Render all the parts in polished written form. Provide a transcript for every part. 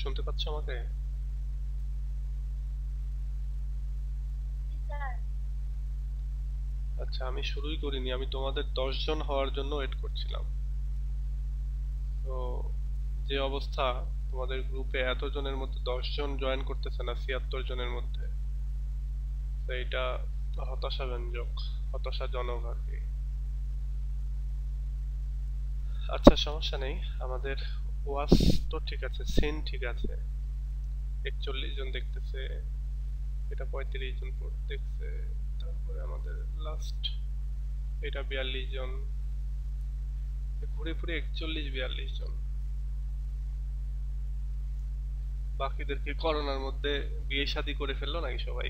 শুনতে পাচ্ছ আমাকে? আচ্ছা, আমি শুরুই করিনি, আমি তোমাদের 10 জন হওয়ার জন্য ওয়েট করছিলাম। তো যে অবস্থা, তোমাদের গ্রুপে এতজনের মধ্যে 10 জন জয়েন করতেছে না 76 জনের মধ্যে, তো এটা হতাশাব্যঞ্জক, হতাশাজনক আর কি। আচ্ছা, সমস্যা নেই। আমাদের ওয়াস তো ঠিক আছে, সিন ঠিক আছে, 41 জন দেখতেছে, এটা 35 জন দেখছে, তারপরে আমাদের লাস্ট এটা 42 জন, ঘুরে ঘুরে 41 42 জন। বাকিদেরকে করোনার মধ্যে বিয়ে শাদী করে ফেললো নাকি সবাই?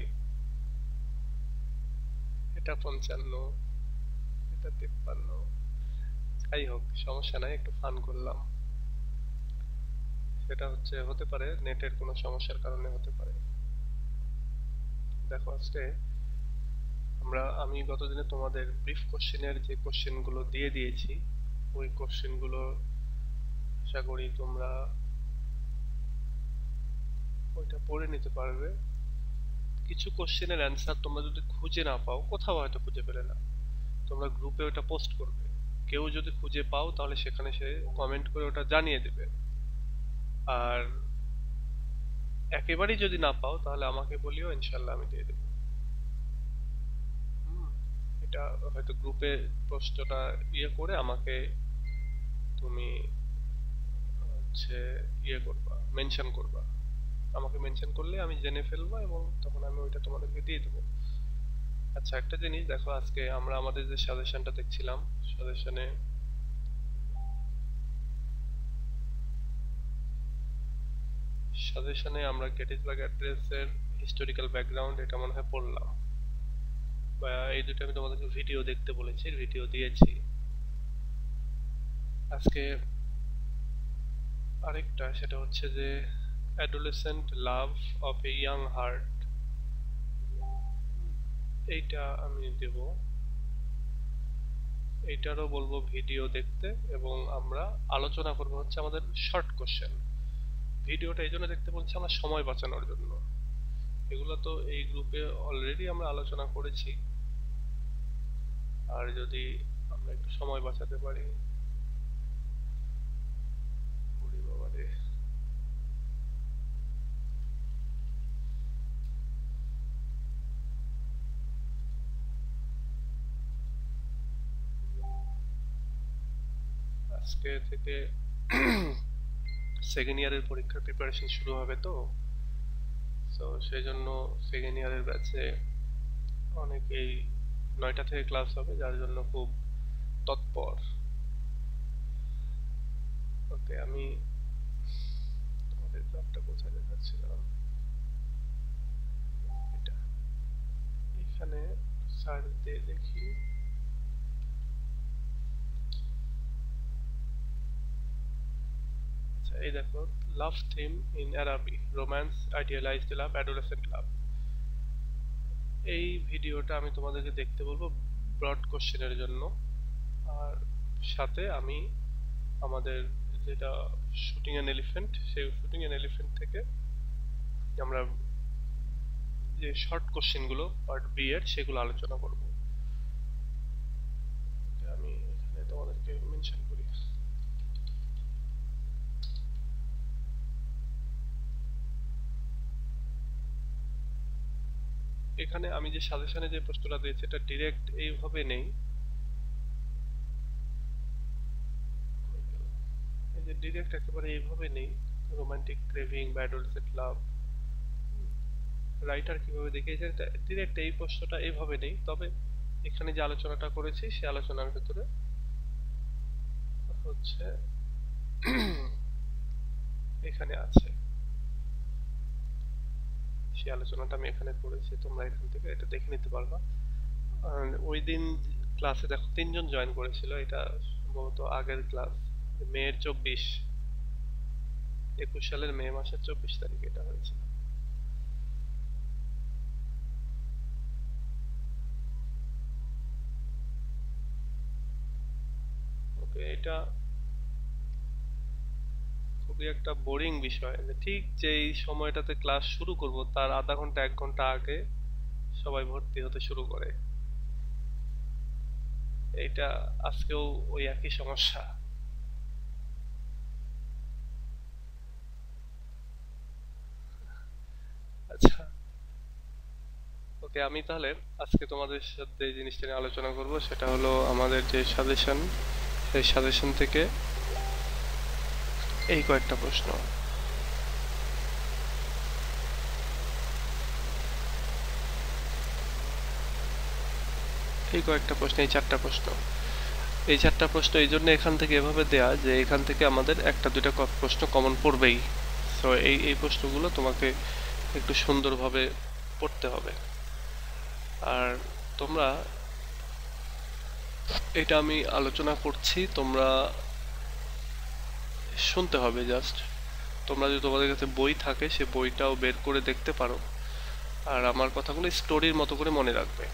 এটা 55, এটা 53। যাই হোক, সমস্যা নাই, একটু ফান করলাম। সেটা হচ্ছে, হতে পারে নেটের কোনো সমস্যার কারণে হতে পারে। দেখো আজকে আমি গতদিনে তোমাদের ব্রিফ কোশ্চেনের যে কোশ্চেনগুলো দিয়ে দিয়েছি, ওই কোশ্চেনগুলো আশা করি তোমরা ওইটা পড়ে নিতে পারবে। কিছু কোশ্চেনের অ্যান্সার তোমরা যদি খুঁজে না পাও, কোথাও হয়তো খুঁজে পেলে না, তোমরা গ্রুপে ওটা পোস্ট করবে। কেউ যদি খুঁজে পাও তাহলে সেখানে সে কমেন্ট করে ওটা জানিয়ে দেবে। আর একেবারেই যদি না পাও তাহলে আমাকে বলিও, ইনশাল্লাহ আমি দিয়ে দেবো। হুম, এটা হয়তো গ্রুপে পোস্টটা করে আমাকে তুমি হচ্ছে করবা, মেনশন করবা। আমাকে মেনশন করলে আমি জেনে ফেলবো এবং তখন আমি ওইটা তোমাদেরকে দিয়ে দেবো। আচ্ছা, একটা জিনিস দেখো, আজকে আমরা আমাদের যে সাজেশনটা দেখছিলাম, সাজেশনে আমরা গেটিসবার্গ অ্যাড্রেসের হিস্টোরিক্যাল ব্যাকগ্রাউন্ড এটা মনে হয় পড়লাম, বা এই দুটো আমি তোমাদেরকে ভিডিও দেখতে বলেছি, ভিডিও দিয়েছি। আজকে আরেকটা, সেটা হচ্ছে যে adolescent love of a young heart, এইটা আমি দেব। এইটারও বলবো ভিডিও দেখতে, এবং আমরা আলোচনা করবো হচ্ছে আমাদের শর্ট কোশ্চেন। ভিডিওটা এই জন্য দেখতে বলছি, আমরা সময় বাঁচানোর জন্য। এগুলো তো এই গ্রুপে অলরেডি আমরা আলোচনা করেছি, আর যদি আমরা একটু সময় বাঁচাতে পারি। ওরে বাবা রে। আজকে থেকে সেকেন্ড ইয়ারের পরীক্ষার প্রিপারেশন শুরু হবে, তো তো সেই জন্য সেকেন্ড ইয়ারের ব্যাচে অনেকেই 9টা থেকে ক্লাস হবে, যার জন্য খুব তৎপর। ওকে, আমি তোমাদের গ্রাফটা কোথায় দেখাচ্ছিলাম, এটা এখানে সার্চ দিয়ে দেখি। আচ্ছা, এই দেখো, লাভ থিম ইন আরবি, রোম্যান্স, আইডিয়ালাইজড লাভ, অ্যাডোলেসেন্ট লাভ। এই ভিডিওটা আমি তোমাদেরকে দেখতে বলবো ব্রড কোশ্চেনের জন্য। আর সাথে আমি আমাদের যেটা শুটিং অ্যান এলিফ্যান্ট, সেই শুটিং অ্যান এলিফ্যান্ট থেকে আমরা যে শর্ট কোশ্চেনগুলো পার্ট বি এর, সেগুলো আলোচনা করব। আমি এখানে তোমাদেরকে মেনশন করি। এখানে আমি যে সাজেশনে যে প্রশ্নটা দিয়েছি, এটা ডিরেক্ট এইভাবে নেই, এই যে ডিরেক্ট একেবারে এইভাবে নেই। রোমান্টিক ক্রেভিং বা অ্যাডোলেসেন্ট লাভ, রাইটার কিভাবে দেখিয়েছে, এটা ডিরেক্ট এই প্রশ্নটা এইভাবে নেই। তবে এখানে যে আলোচনাটা করেছি সেই আলোচনার ভিতরে হচ্ছে এখানে আছে, সেই আলোচনাটা আমি এখানে করেছি, তোমরা এখান থেকে এটা দেখে নিতে পারবা। আর ওই দিন ক্লাসে দেখো 3 জন জয়েন করেছিল, এটা সম্ভবত আগের ক্লাস, মেয়ের 21 সালের মে মাসের 24 তারিখে এটা হয়েছিল। ওকে, এটা খুব খুবই একটা বোরিং বিষয় যে ঠিক যেই সময়টাতে ক্লাস শুরু করব তার আধা ঘন্টা 1 ঘন্টা আগে সবাই ভর্তি হতে শুরু করে। এইটা আজকেও ওই একই সমস্যা। আচ্ছা, ওকে, আমি তাহলে আজকে তোমাদের সাথে এই জিনিসটা নিয়ে আলোচনা করব, সেটা হলো আমাদের যে সাজেশন, সেই সাজেশন থেকে এই কয়েকটা প্রশ্ন। এই কয়েকটা প্রশ্ন, এই 4টা প্রশ্ন, এই 4টা প্রশ্ন এই জন্য এখান থেকে এভাবে দেয়া যে এখান থেকে আমাদের একটা দুইটা প্রশ্ন কমন পড়বেই। সো এই প্রশ্নগুলো তোমাকে একটু সুন্দরভাবে পড়তে হবে। আর তোমরা, এটা আমি আলোচনা করছি, তোমরা শুনতে হবে জাস্ট। তোমরা যদি তোমাদের কাছে বই থাকে সে বইটাও বের করে দেখতে পারো, আর আমার কথাগুলো স্টোরির মতো করে মনে রাখবে।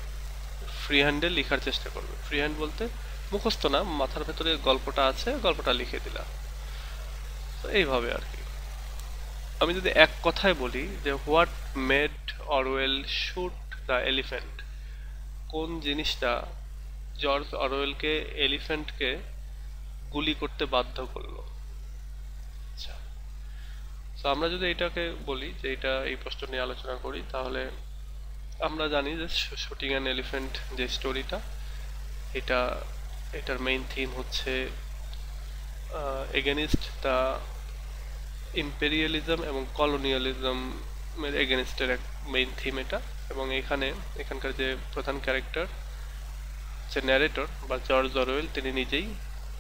ফ্রি হ্যান্ডে লেখার চেষ্টা করবে। ফ্রি হ্যান্ড বলতে মুখস্থ না, মাথার ভেতরে গল্পটা আছে, গল্পটা লিখে দিলা। তো এইভাবে আর কি। আমি যদি এক কথায় বলি যে what made Orwell shoot the elephant, কোন জিনিসটা জর্জ অরওয়েলকে এলিফ্যান্টকে গুলি করতে বাধ্য করলো? আচ্ছা, তো আমরা যদি এটাকে বলি যে এটা এই প্রশ্ন নিয়ে আলোচনা করি, তাহলে আমরা জানি যে শুটিং অ্যান এলিফ্যান্ট যে স্টোরিটা, এটা এটার মেইন থিম হচ্ছে এগেনিস্ট দ্য ইম্পেরিয়ালিজম এবং কলোনিয়ালিজমের এগেনিস্টের এক মেইন থিম এটা। এবং এখানকার যে প্রধান ক্যারেক্টার, যে ন্যারেটর বা জর্জ অরওয়েল, তিনি নিজেই,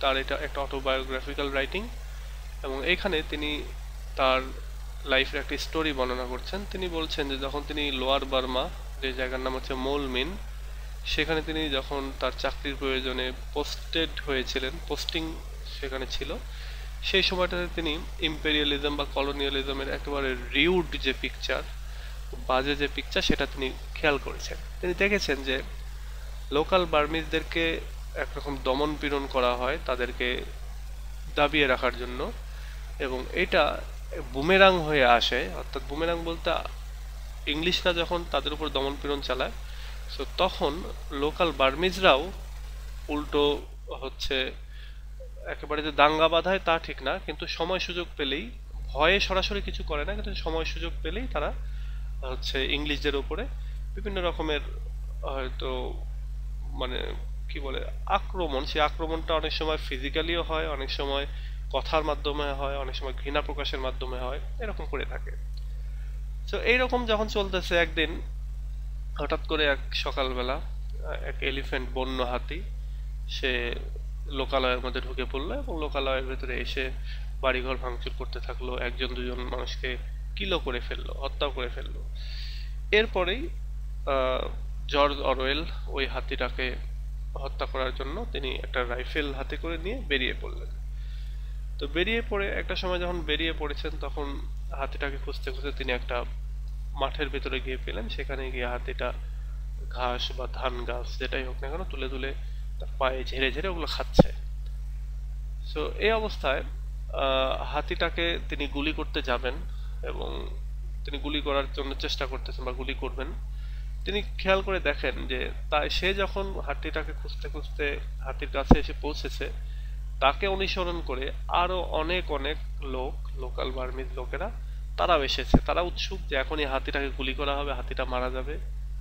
তার এটা একটা অটোবায়োগ্রাফিক্যাল রাইটিং, এবং এইখানে তিনি তার লাইফের একটা স্টোরি বর্ণনা করছেন। তিনি বলছেন যে যখন তিনি লোয়ার বার্মা, যে জায়গার নাম হচ্ছে মোলমিন, সেখানে তিনি যখন তার চাকরির প্রয়োজনে পোস্টেড হয়েছিলেন, পোস্টিং সেখানে ছিল, সেই সময়টাতে তিনি ইম্পেরিয়ালিজম বা কলোনিয়ালিজমের একেবারে রিউড যে পিকচার, বাজে যে পিকচার, সেটা তিনি খেয়াল করেছেন। তিনি দেখেছেন যে লোকাল বার্মিজদেরকে একরকম দমন পীড়ন করা হয় তাদেরকে দাবিয়ে রাখার জন্য, এবং এটা বুমেরাং হয়ে আসে। অর্থাৎ বুমেরাং বলতে ইংলিশরা যখন তাদের উপর দমন পীড়ন চালায়, সো তখন লোকাল বার্মিজরাও উল্টো হচ্ছে, একেবারে যে দাঙ্গা বাঁধায় তা ঠিক না, কিন্তু সময় সুযোগ পেলেই, ভয়ে সরাসরি কিছু করে না, কিন্তু সময় সুযোগ পেলেই তারা হচ্ছে ইংলিশদের উপরে বিভিন্ন রকমের হয়তো মানে কি বলে আক্রমণ, সেই আক্রমণটা অনেক সময় ফিজিক্যালিও হয়, অনেক সময় কথার মাধ্যমে হয়, অনেক সময় ঘৃণা প্রকাশের মাধ্যমে হয়, এরকম করে থাকে। তো এইরকম যখন চলতেছে, একদিন হঠাৎ করে এক সকালবেলা এক এলিফ্যান্ট, বন্য হাতি, সে লোকালয়ের মধ্যে ঢুকে পড়লো এবং লোকালয়ের ভেতরে এসে বাড়িঘর ভাঙচুর করতে থাকলো, একজন দুজন মানুষকে কিলো করে ফেললো, হত্যা করে ফেললো। এরপরেই জর্জ অরওয়েল ওই হাতিটাকে হত্যা করার জন্য তিনি একটা রাইফেল হাতে করে নিয়ে বেরিয়ে পড়লেন। তো বেরিয়ে পড়ে একটা সময় যখন বেরিয়ে পড়েছেন, তখন হাতিটাকে খুঁজতে খুঁজতে তিনি একটা মাঠের ভেতরে গিয়ে পেলেন। সেখানে গিয়ে হাতিটা ঘাস বা ধান গাছ যেটাই হোক না কেন তুলে তুলে তার পায়ে ঝেড়ে ঝেড়ে ওগুলো খাচ্ছে। সো এই অবস্থায় হাতিটাকে তিনি গুলি করতে যাবেন, এবং তিনি গুলি করার জন্য চেষ্টা করতেছেন বা গুলি করবেন। তিনি খেয়াল করে দেখেন যে সে যখন হাতিটাকে খুঁজতে খুঁজতে হাতির কাছে এসে পৌঁছেছে, তাকে অনুসরণ করে আরো অনেক অনেক লোক, লোকাল বার্মিজ লোকেরা, তারাও এসেছে। তারা উৎসুক যে এখনই হাতিটাকে গুলি করা হবে, হাতিটা মারা যাবে,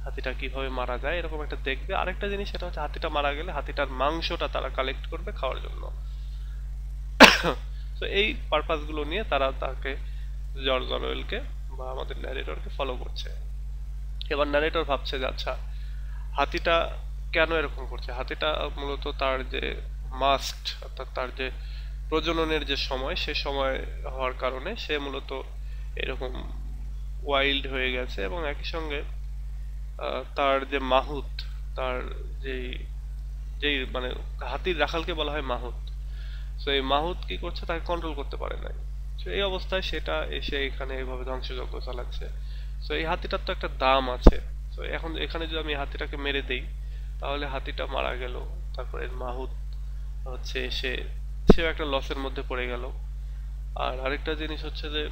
হাতিটা কিভাবে মারা যায় এরকম একটা দেখবে। আরেকটা জিনিস সেটা হচ্ছে হাতিটা মারা গেলে হাতিটার মাংসটা তারা কালেক্ট করবে খাওয়ার জন্য। তো এই পারপাস গুলো নিয়ে তারা তাকে, জর্জ অরওয়েলকে বা আমাদের ন্যারেটরকে ফলো করছে। এবার ন্যারেটর ভাবছে যে আচ্ছা, হাতিটা কেন এরকম করছে? হাতিটা মূলত তার যে মাস্ট, অর্থাৎ তার যে প্রজননের যে সময়, সে সময় হওয়ার কারণে সে মূলত এরকম ওয়াইল্ড হয়ে গেছে, এবং একই সঙ্গে তার যে মাহুত, তার যেই যেই মানে হাতির রাখালকে বলা হয় মাহুত। তো এই মাহুত কি করছে, তাকে কন্ট্রোল করতে পারে না। তো এই অবস্থায় সেটা এসে এখানে এইভাবে ধ্বংসযজ্ঞ চালাচ্ছে। তো এই হাতিটার তো একটা দাম আছে। তো এখন এখানে যদি আমি হাতিটাকে মেরে দেই, তাহলে হাতিটা মারা গেল, তারপরে মাহুত হচ্ছে সেও একটা লসের মধ্যে পড়ে গেল। আর আরেকটা জিনিস হচ্ছে যে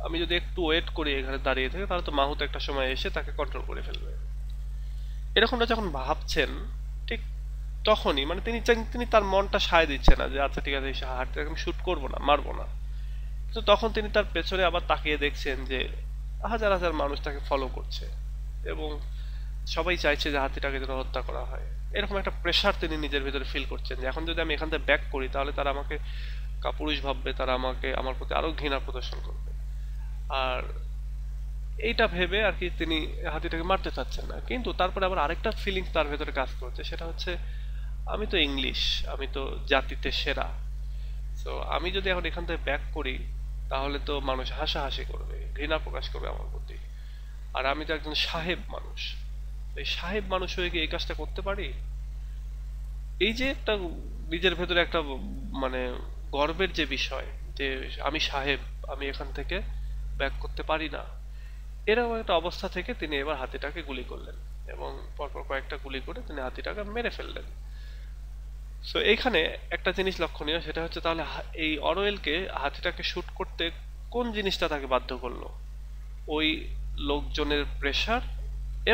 আমি যদি একটু ওয়েট করি এখানে দাঁড়িয়ে থেকে, তাহলে তো মাহুত একটা সময় এসে তাকে কন্ট্রোল করে ফেলবে। এরকমটা যখন ভাবছেন ঠিক তখনই মানে তিনি তার মনটা সায় দিচ্ছে না যে আচ্ছা ঠিক আছে এই হাতটাকে আমি শুট করবো না, মারবো না। কিন্তু তখন তিনি তার পেছনে আবার তাকিয়ে দেখছেন যে হাজার হাজার মানুষ তাকে ফলো করছে এবং সবাই চাইছে যে হাতিটাকে যেন হত্যা করা হয়। এরকম একটা প্রেশার তিনি নিজের ভিতরে ফিল করছেন যে এখন যদি আমি এখান থেকে ব্যাক করি তাহলে তারা আমাকে কাপুরুষ ভাববে, তারা আমাকে আমার প্রতি আরো ঘৃণা প্রদর্শন করবে। আর এইটা ভেবে আর কি তিনি হাতিটাকে মারতে চাচ্ছেন না, কিন্তু তারপরে আবার আরেকটা ফিলিংস তার ভেতরে কাজ করছে, সেটা হচ্ছে আমি তো ইংলিশ, আমি তো জাতিতে সেরা। তো আমি যদি এখন এখান থেকে ব্যাক করি তাহলে তো মানুষ হাসাহাসি করবে, ঘৃণা প্রকাশ করবে আমার প্রতি। আর আমি তো একজন সাহেব মানুষ, এই সাহেব মানুষ হয়ে কি এই কাজটা করতে পারি? এই যে একটা নিজের ভেতরে একটা মানে গর্বের যে বিষয় যে আমি সাহেব, আমি এখান থেকে ব্যাক করতে পারি না, এরকম একটা অবস্থা থেকে তিনি এবার হাতিটাকে গুলি করলেন এবং পরপর কয়েকটা গুলি করে তিনি হাতিটাকে মেরে ফেললেন। সো এইখানে একটা জিনিস লক্ষণীয়, সেটা হচ্ছে তাহলে এই অরওয়েলকে হাতিটাকে শুট করতে কোন জিনিসটা তাকে বাধ্য করলো? ওই লোকজনের প্রেসার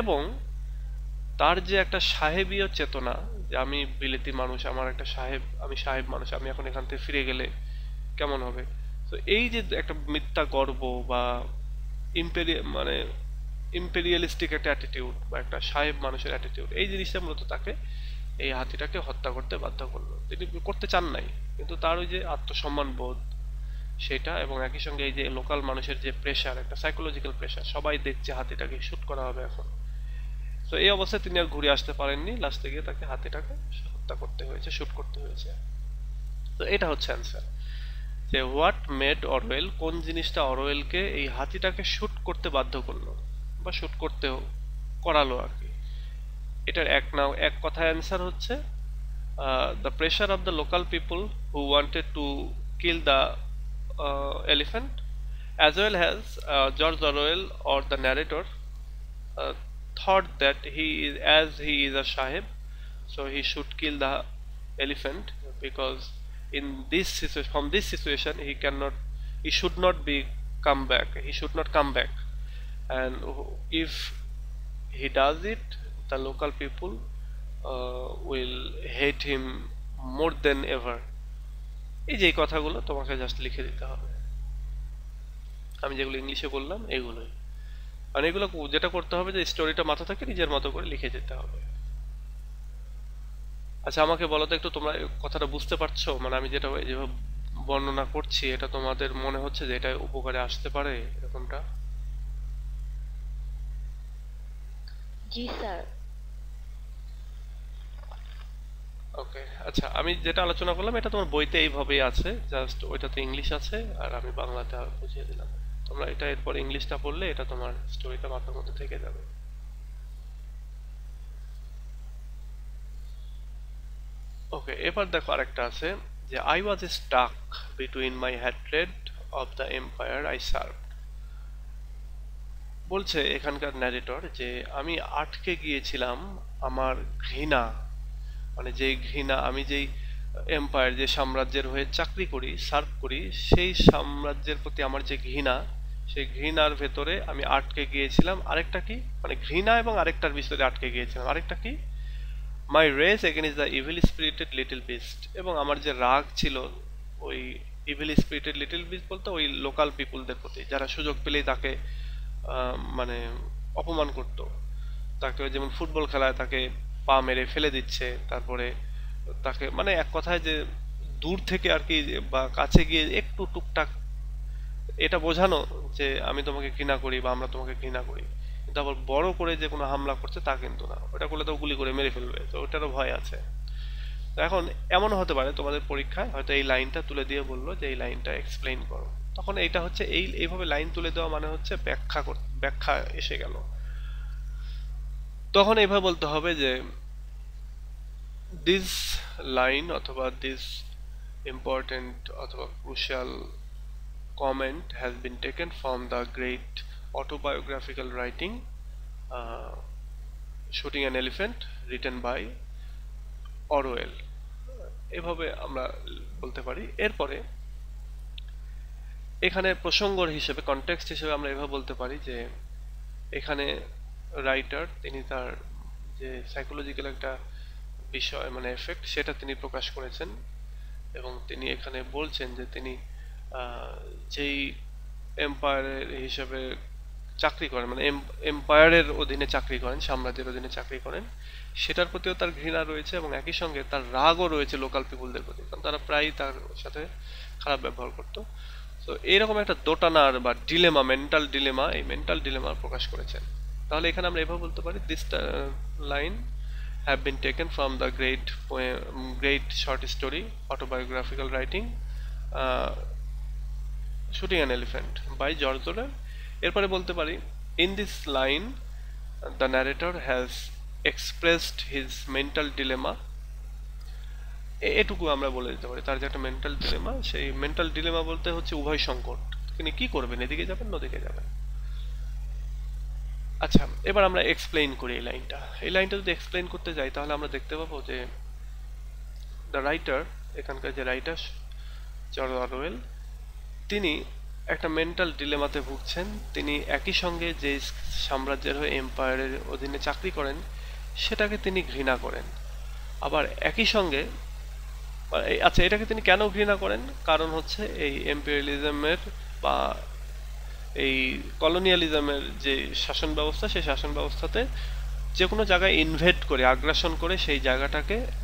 এবং তার যে একটা সাহেবীয় চেতনা যে আমি বিলেতি মানুষ, আমার একটা সাহেব, আমি সাহেব মানুষ, আমি এখন এখান থেকে ফিরে গেলে কেমন হবে। তো এই যে একটা মিথ্যা গর্ব বা মানে ইম্পেরিয়ালিস্টিক একটা অ্যাটিটিউড বা একটা সাহেব মানুষের অ্যাটিটিউড, এই জিনিসটা মূলত তাকে এই হাতিটাকে হত্যা করতে বাধ্য করলো। তিনি করতে চান নাই, কিন্তু তার ওই যে আত্মসম্মান বোধ সেটা এবং একই সঙ্গে এই যে লোকাল মানুষের যে প্রেশার, একটা সাইকোলজিক্যাল প্রেশার, সবাই দেখছে হাতিটাকে শুট করা হবে এখন। তো এই অবস্থায় তিনি আর ঘুরে আসতে পারেননি, লাস্টে গিয়ে তাকে হাতিটাকে হত্যা করতে হয়েছে, শুট করতে হয়েছে। তো এটা হচ্ছে অ্যান্সার যে হোয়াট মেড অরওয়েল, কোন জিনিসটা অরওয়েলকে এই হাতিটাকে শুট করতে বাধ্য করলো বা শুট করতে করালো আর কি। এটার এক কথায় অ্যান্সার হচ্ছে the pressure of the local people who wanted to kill the elephant, as well as George Orwell or the narrator uh, thought that he is a Sahib, so he should kill the elephant because in this situation, from this situation he should not be come back, he should not come back, and if he does it, the local people will hate him more than ever. এই যে এই কথাগুলো তোমাকে just লিখে দিতে হবে, আমি যেগুলো ইংলিশে বললাম এগুলোই। মানে এগুলো যেটা করতে হবে যে স্টোরিটা মাথা থেকে নিজের মতো করে লিখে যেতে হবে। আচ্ছা আমাকে বলো তো একটু, তোমরা কথাটা বুঝতে পারছো? মানে আমি যেটা যেভাবে বর্ণনা করছি এটা তোমাদের মনে হচ্ছে যে এটা উপকারে আসতে পারে এরকমটা? জি স্যার। ওকে, আচ্ছা আমি যেটা আলোচনা করলাম এটা তোমার বইতে এইভাবেই আছে, জাস্ট ওইটাতে ইংলিশ আছে আর আমি বাংলাতে বুঝিয়ে দিলাম। তোমরা এটা এরপর ইংলিশটা পড়লে এটা তোমার স্টোরিটা মাথার মধ্যে থেকে যাবে। ওকে, এবার দেখো আরেকটা আছে যে I was stuck between my hatred of the empire I serve. বলছে এখানকার ন্যারেটর যে আমি আটকে গিয়েছিলাম আমার ঘৃণা, মানে যেই ঘৃণা, আমি যেই এম্পায়ার, যে সাম্রাজ্যের হয়ে চাকরি করি, সার্ভ করি, সেই সাম্রাজ্যের প্রতি আমার যে ঘৃণা, সেই ঘৃণার ভেতরে আমি আটকে গিয়েছিলাম। আরেকটা কি, মানে ঘৃণা এবং আরেকটার ভিতরে আটকে গিয়েছিলাম, আরেকটা কি, my race against the evil spirited little beast. এবং আমার যে রাগ ছিল ওই ইভিল স্পিরিটেড লিটল বিস্ট বলতে ওই লোকাল পিপুলদের প্রতি, যারা সুযোগ পেলেই তাকে মানে অপমান করত, তাকে যেমন ফুটবল খেলায় তাকে পা মেরে ফেলে দিচ্ছে, তারপরে তাকে মানে এক কথায় যে দূর থেকে আর কি বা কাছে গিয়ে একটু টুকটাক এটা বোঝানো যে আমি তোমাকে ঘৃণা করি বা আমরা তোমাকে ঘৃণা করি, কিন্তু আবার বড় করে যে কোনো হামলা করছে তা কিন্তু না, ওটা করলে তো গুলি করে মেরে ফেলবে, তো ওটারও ভয় আছে। তো এখন এমনও হতে পারে তোমাদের পরীক্ষায় হয়তো এই লাইনটা তুলে দিয়ে বললো যে এই লাইনটা এক্সপ্লেইন করো, তখন এইটা হচ্ছে এইভাবে লাইন তুলে দেওয়া মানে হচ্ছে ব্যাখ্যা এসে গেল। তখন এইভাবে বলতে হবে যে দিস লাইন অথবা দিস ইম্পর্টেন্ট অথবা crucial comment has been taken from the great autobiographical writing Shooting an Elephant written by Orwell। এভাবে আমরা বলতে পারি। এরপরে এখানে প্রসঙ্গর হিসেবে কনটেক্সট হিসেবে আমরা এভাবে বলতে পারি যে এখানে রাইটার তিনি তার যে সাইকোলজিক্যাল একটা বিষয় মানে এফেক্ট সেটা তিনি প্রকাশ করেছেন এবং তিনি এখানে বলছেন যে তিনি যেই এম্পায়ারের হিসেবে চাকরি করেন মানে এম্পায়ারের অধীনে চাকরি করেন, সাম্রাজ্যের অধীনে চাকরি করেন, সেটার প্রতিও তার ঘৃণা রয়েছে এবং একই সঙ্গে তার রাগও রয়েছে লোকাল পিপুলদের প্রতি, কারণ তারা প্রায়ই তার সাথে খারাপ ব্যবহার করতো। তো এইরকম একটা দোটানার বা ডিলেমা, মেন্টাল ডিলেমা, এই মেন্টাল ডিলেমা প্রকাশ করেছেন। তাহলে এখানে আমরা এভাবে বলতে পারি this line have been taken from the great short story autobiographical writing Shooting an Elephant by George Orwell। এরপরে বলতে পারি in this line the narrator has expressed his mental dilemma। এটুকু আমরা বলে দিতে পারি তার যে একটা মেন্টাল ডিলেমা, সেই মেন্টাল ডিলেমা বলতে হচ্ছে উভয় সংকট, তিনি কি করবেন, এদিকে যাবেন না ওদিকে যাবেন। আচ্ছা, এবার আমরা এক্সপ্লেইন করি এই লাইনটা যদি এক্সপ্লেইন করতে যাই তাহলে আমরা দেখতে পাবো যে দ্য রাইটার, এখানকার যে রাইটার জর্জ অরওয়েল, তিনি একটা মেন্টাল ডিলেমাতে ভুগছেন। তিনি একই সঙ্গে যে সাম্রাজ্যের হয়ে এম্পায়ারের অধীনে চাকরি করেন সেটাকে তিনি ঘৃণা করেন, আবার একই সঙ্গে আচ্ছা এটাকে তিনি কেন ঘৃণা করেন, কারণ হচ্ছে এই এম্পিরিয়ালিজমের বা এই কলোনিয়ালিজমের যে শাসন ব্যবস্থা, সেই শাসন ব্যবস্থাতে যে কোনো জায়গায় ইনভেড করে আগ্রাসন করে সেই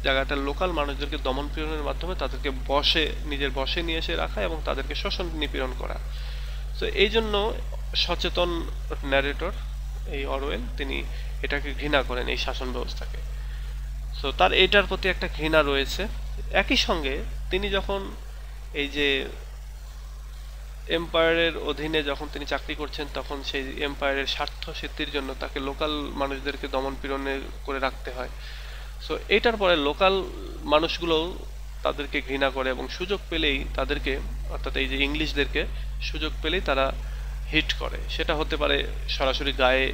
জায়গাটার লোকাল মানুষদেরকে দমন পীড়নের মাধ্যমে তাদেরকে নিজের বশে নিয়ে এসে রাখা এবং তাদেরকে শোষণ নিপীড়ন করা। তো এই জন্য সচেতন ন্যারেটর এই অরওয়েল তিনি এটাকে ঘৃণা করেন, এই শাসন ব্যবস্থাকে। তো তার এটার প্রতি একটা ঘৃণা রয়েছে। একই সঙ্গে তিনি যখন এই যে এম্পায়ারের অধীনে যখন তিনি চাকরি করছেন তখন সেই এম্পায়ারের স্বার্থ সিদ্ধির জন্য তাকে লোকাল মানুষদেরকে দমন পীড়নে করে রাখতে হয়। সো এটার পরে লোকাল মানুষগুলোও তাদেরকে ঘৃণা করে এবং সুযোগ পেলেই তাদেরকে, অর্থাৎ এই যে ইংলিশদেরকে সুযোগ পেলেই তারা হিট করে। সেটা হতে পারে সরাসরি গায়ে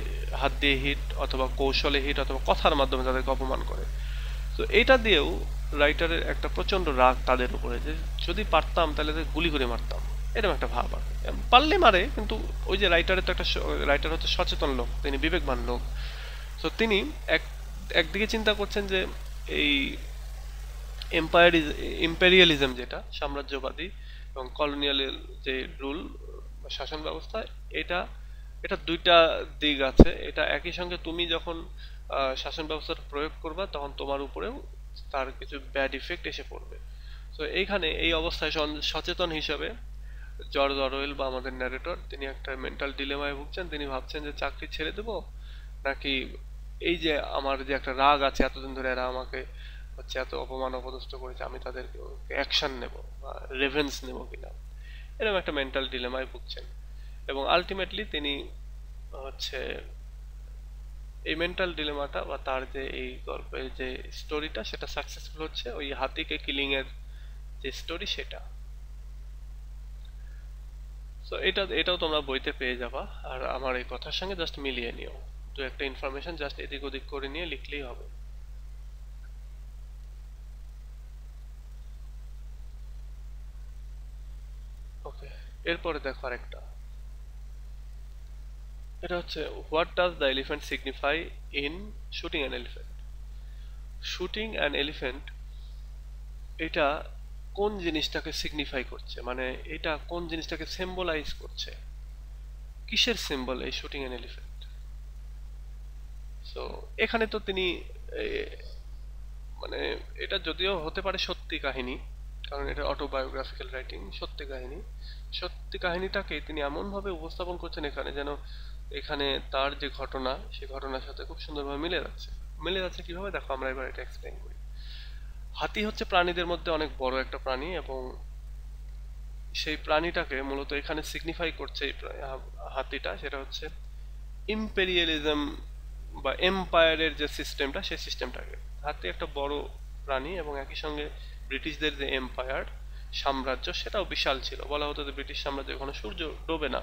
হাত দিয়ে হিট, অথবা কৌশলে হিট, অথবা কথার মাধ্যমে তাদেরকে অপমান করে। তো এটা দিয়েও রাইটারের একটা প্রচন্ড রাগ তাদের উপরে, যে যদি পারতাম তাহলে গুলি করে মারতাম, এরকম একটা ভাব আর পারলে মারে। কিন্তু ওই যে রাইটারের তো একটা, রাইটার হচ্ছে সচেতন লোক, তিনি বিবেকবান লোক। তো তিনি একদিকে চিন্তা করছেন যে এই ইম্পেরিয়ালিজম যেটা সাম্রাজ্যবাদী এবং কলোনিয়াল যে রুল শাসন ব্যবস্থা, এটা দুইটা দিক আছে। এটা একই সঙ্গে তুমি যখন শাসন ব্যবস্থার প্রয়োগ করবা তখন তোমার উপরেও তার কিছু ব্যাড ইফেক্ট এসে পড়বে। তো এইখানে এই অবস্থায় সচেতন হিসাবে জর্জ অরওয়েল বা আমাদের ন্যারেটর তিনি একটা মেন্টাল ডিলেমায় ভুগছেন। তিনি ভাবছেন যে চাকরি ছেড়ে দেব, নাকি এই যে আমার যে একটা রাগ আছে, এতদিন ধরে এরা আমাকে হচ্ছে এত অপমান অপদস্থ করেছে, আমি তাদেরকে অ্যাকশন নেব বা রেভেন্স নেব কিনা, এরকম একটা মেন্টাল ডিলেমায় ভুগছেন। এবং আলটিমেটলি তিনি হচ্ছে এই মেন্টাল ডিলেমাটা বা তার যে এই গল্পের যে স্টোরিটা সেটা সাকসেসফুল হচ্ছে ওই হাতিকে কিলিং এর যে স্টোরি সেটা। সো এটাও তোমরা বইতে পেয়ে যাবা। আর আমার এই কথার সঙ্গে জাস্ট মিলিয়ে নিও, দু একটা ইনফরমেশন জাস্ট এদিক ওদিক করে নিয়ে লিখলেই হবে। ওকে, এরপরে দেখো আরেকটা, এটা হচ্ছে what does the elephant signify in shooting an elephant. Shooting an elephant এটা কোন জিনিসটাকে সিগনিফাই করছে, মানে এটা কোন জিনিসটাকে সিম্বলাইজ করছে, কিসের সিম্বল এই শুটিং অ্যান এলিফ্যান্ট। সো এখানে তো তিনি মানে এটা যদিও হতে পারে সত্যি কাহিনী, কারণ এটা অটোবায়োগ্রাফিক্যাল রাইটিং, সত্যি কাহিনীটাকে তিনি এমন ভাবে উপস্থাপন করছেন এখানে যেন এখানে তার যে ঘটনা সেই ঘটনার সাথে খুব সুন্দরভাবে মিলে যাচ্ছে। কিভাবে দেখো, আমরা এবার এটা এক্সপ্লেইন করি। হাতি হচ্ছে প্রাণীদের মধ্যে অনেক বড় একটা প্রাণী এবং সেই প্রাণীটাকে মূলত এখানে সিগনিফাই করছে হাতিটা, সেটা হচ্ছে ইম্পেরিয়ালিজম বা এম্পায়ারের যে সিস্টেমটা, সেই সিস্টেমটাকে। হাতি একটা বড় প্রাণী এবং একই সঙ্গে ব্রিটিশদের যে এম্পায়ার সাম্রাজ্য সেটাও বিশাল ছিল। বলা হতো যে ব্রিটিশ সাম্রাজ্য ওখানে সূর্য ডোবে না,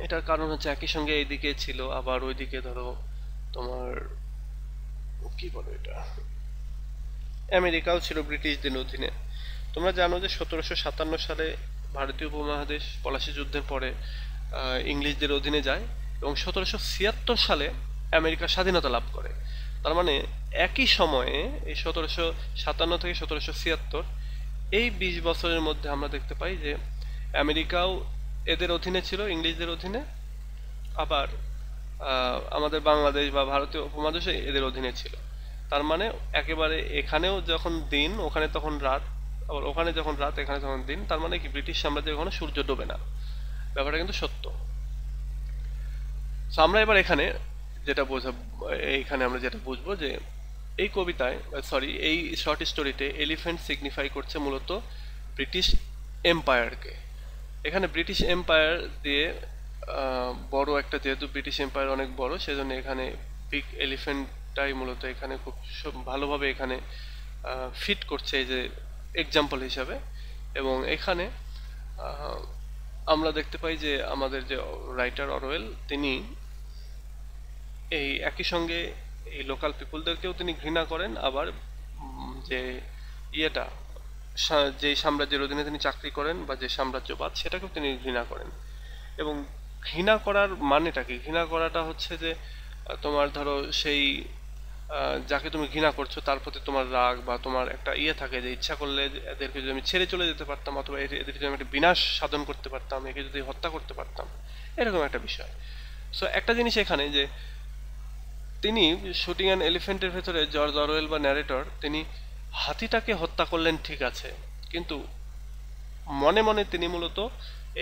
এটার কারণ হচ্ছে একই সঙ্গে এইদিকে ছিল আবার ওইদিকে ধরো তোমার কি বলে এটা আমেরিকাও ছিল ব্রিটিশদের অধীনে। তোমরা জানো যে 1757 সালে ভারতীয় উপমহাদেশ পলাশী যুদ্ধের পরে ইংরেজদের অধীনে যায় এবং 1776 সালে আমেরিকা স্বাধীনতা লাভ করে। তার মানে একই সময়ে এই 1757 থেকে 1776 এই 20 বছরের মধ্যে আমরা দেখতে পাই যে আমেরিকাও এদের অধীনে ছিল, ইংরেজদের অধীনে, আবার আমাদের বাংলাদেশ বা ভারতীয় উপমহাদেশে এদের অধীনে ছিল। তার মানে একেবারে এখানেও যখন দিন ওখানে তখন রাত, আবার ওখানে যখন রাত এখানে তখন দিন। তার মানে কি ব্রিটিশ সাম্রাজ্যে ওখানে সূর্য ডোবে না, ব্যাপারটা কিন্তু সত্য। তো আমরা এবার এখানে যেটা এইখানে আমরা যেটা বুঝবো যে এই কবিতায়, সরি এই শর্ট স্টোরিতে এলিফ্যান্ট সিগনিফাই করছে মূলত ব্রিটিশ এম্পায়ারকে। এখানে ব্রিটিশ এম্পায়ার দিয়ে বড় একটা, যেহেতু ব্রিটিশ এম্পায়ার অনেক বড়, সেজন্য এখানে বিগ এলিফ্যান্টটাই মূলত এখানে খুব ভালোভাবে এখানে ফিট করছে এই যে এক্সাম্পল হিসাবে। এবং এখানে আমরা দেখতে পাই যে আমাদের যে রাইটার অরওয়েল, তিনি এই একই সঙ্গে এই লোকাল পিপুলদেরকেও তিনি ঘৃণা করেন, আবার যে ইয়েটা যে সাম্রাজ্যের অধীনে তিনি চাকরি করেন বা যে সাম্রাজ্যবাদ, সেটাকেও তিনি ঘৃণা করেন। এবং ঘৃণা করার মানেটা কি? ঘৃণা করাটা হচ্ছে যে তোমার ধরো সেই যাকে তুমি ঘৃণা করছো তার প্রতি তোমার রাগ বা তোমার একটা ইয়ে থাকে যে ইচ্ছা করলে এদেরকে যদি আমি ছেড়ে চলে যেতে পারতাম, অথবা এদের যদি আমি একটা বিনাশ সাধন করতে পারতাম, একে যদি হত্যা করতে পারতাম, এরকম একটা বিষয়। সো একটা জিনিস এখানে যে তিনি শুটিং অ্যান এলিফ্যান্টের ভেতরে জর্জ অরওয়েল বা ন্যারেটর, তিনি হাতিটাকে হত্যা করলেন ঠিক আছে, কিন্তু মনে মনে তিনি মূলত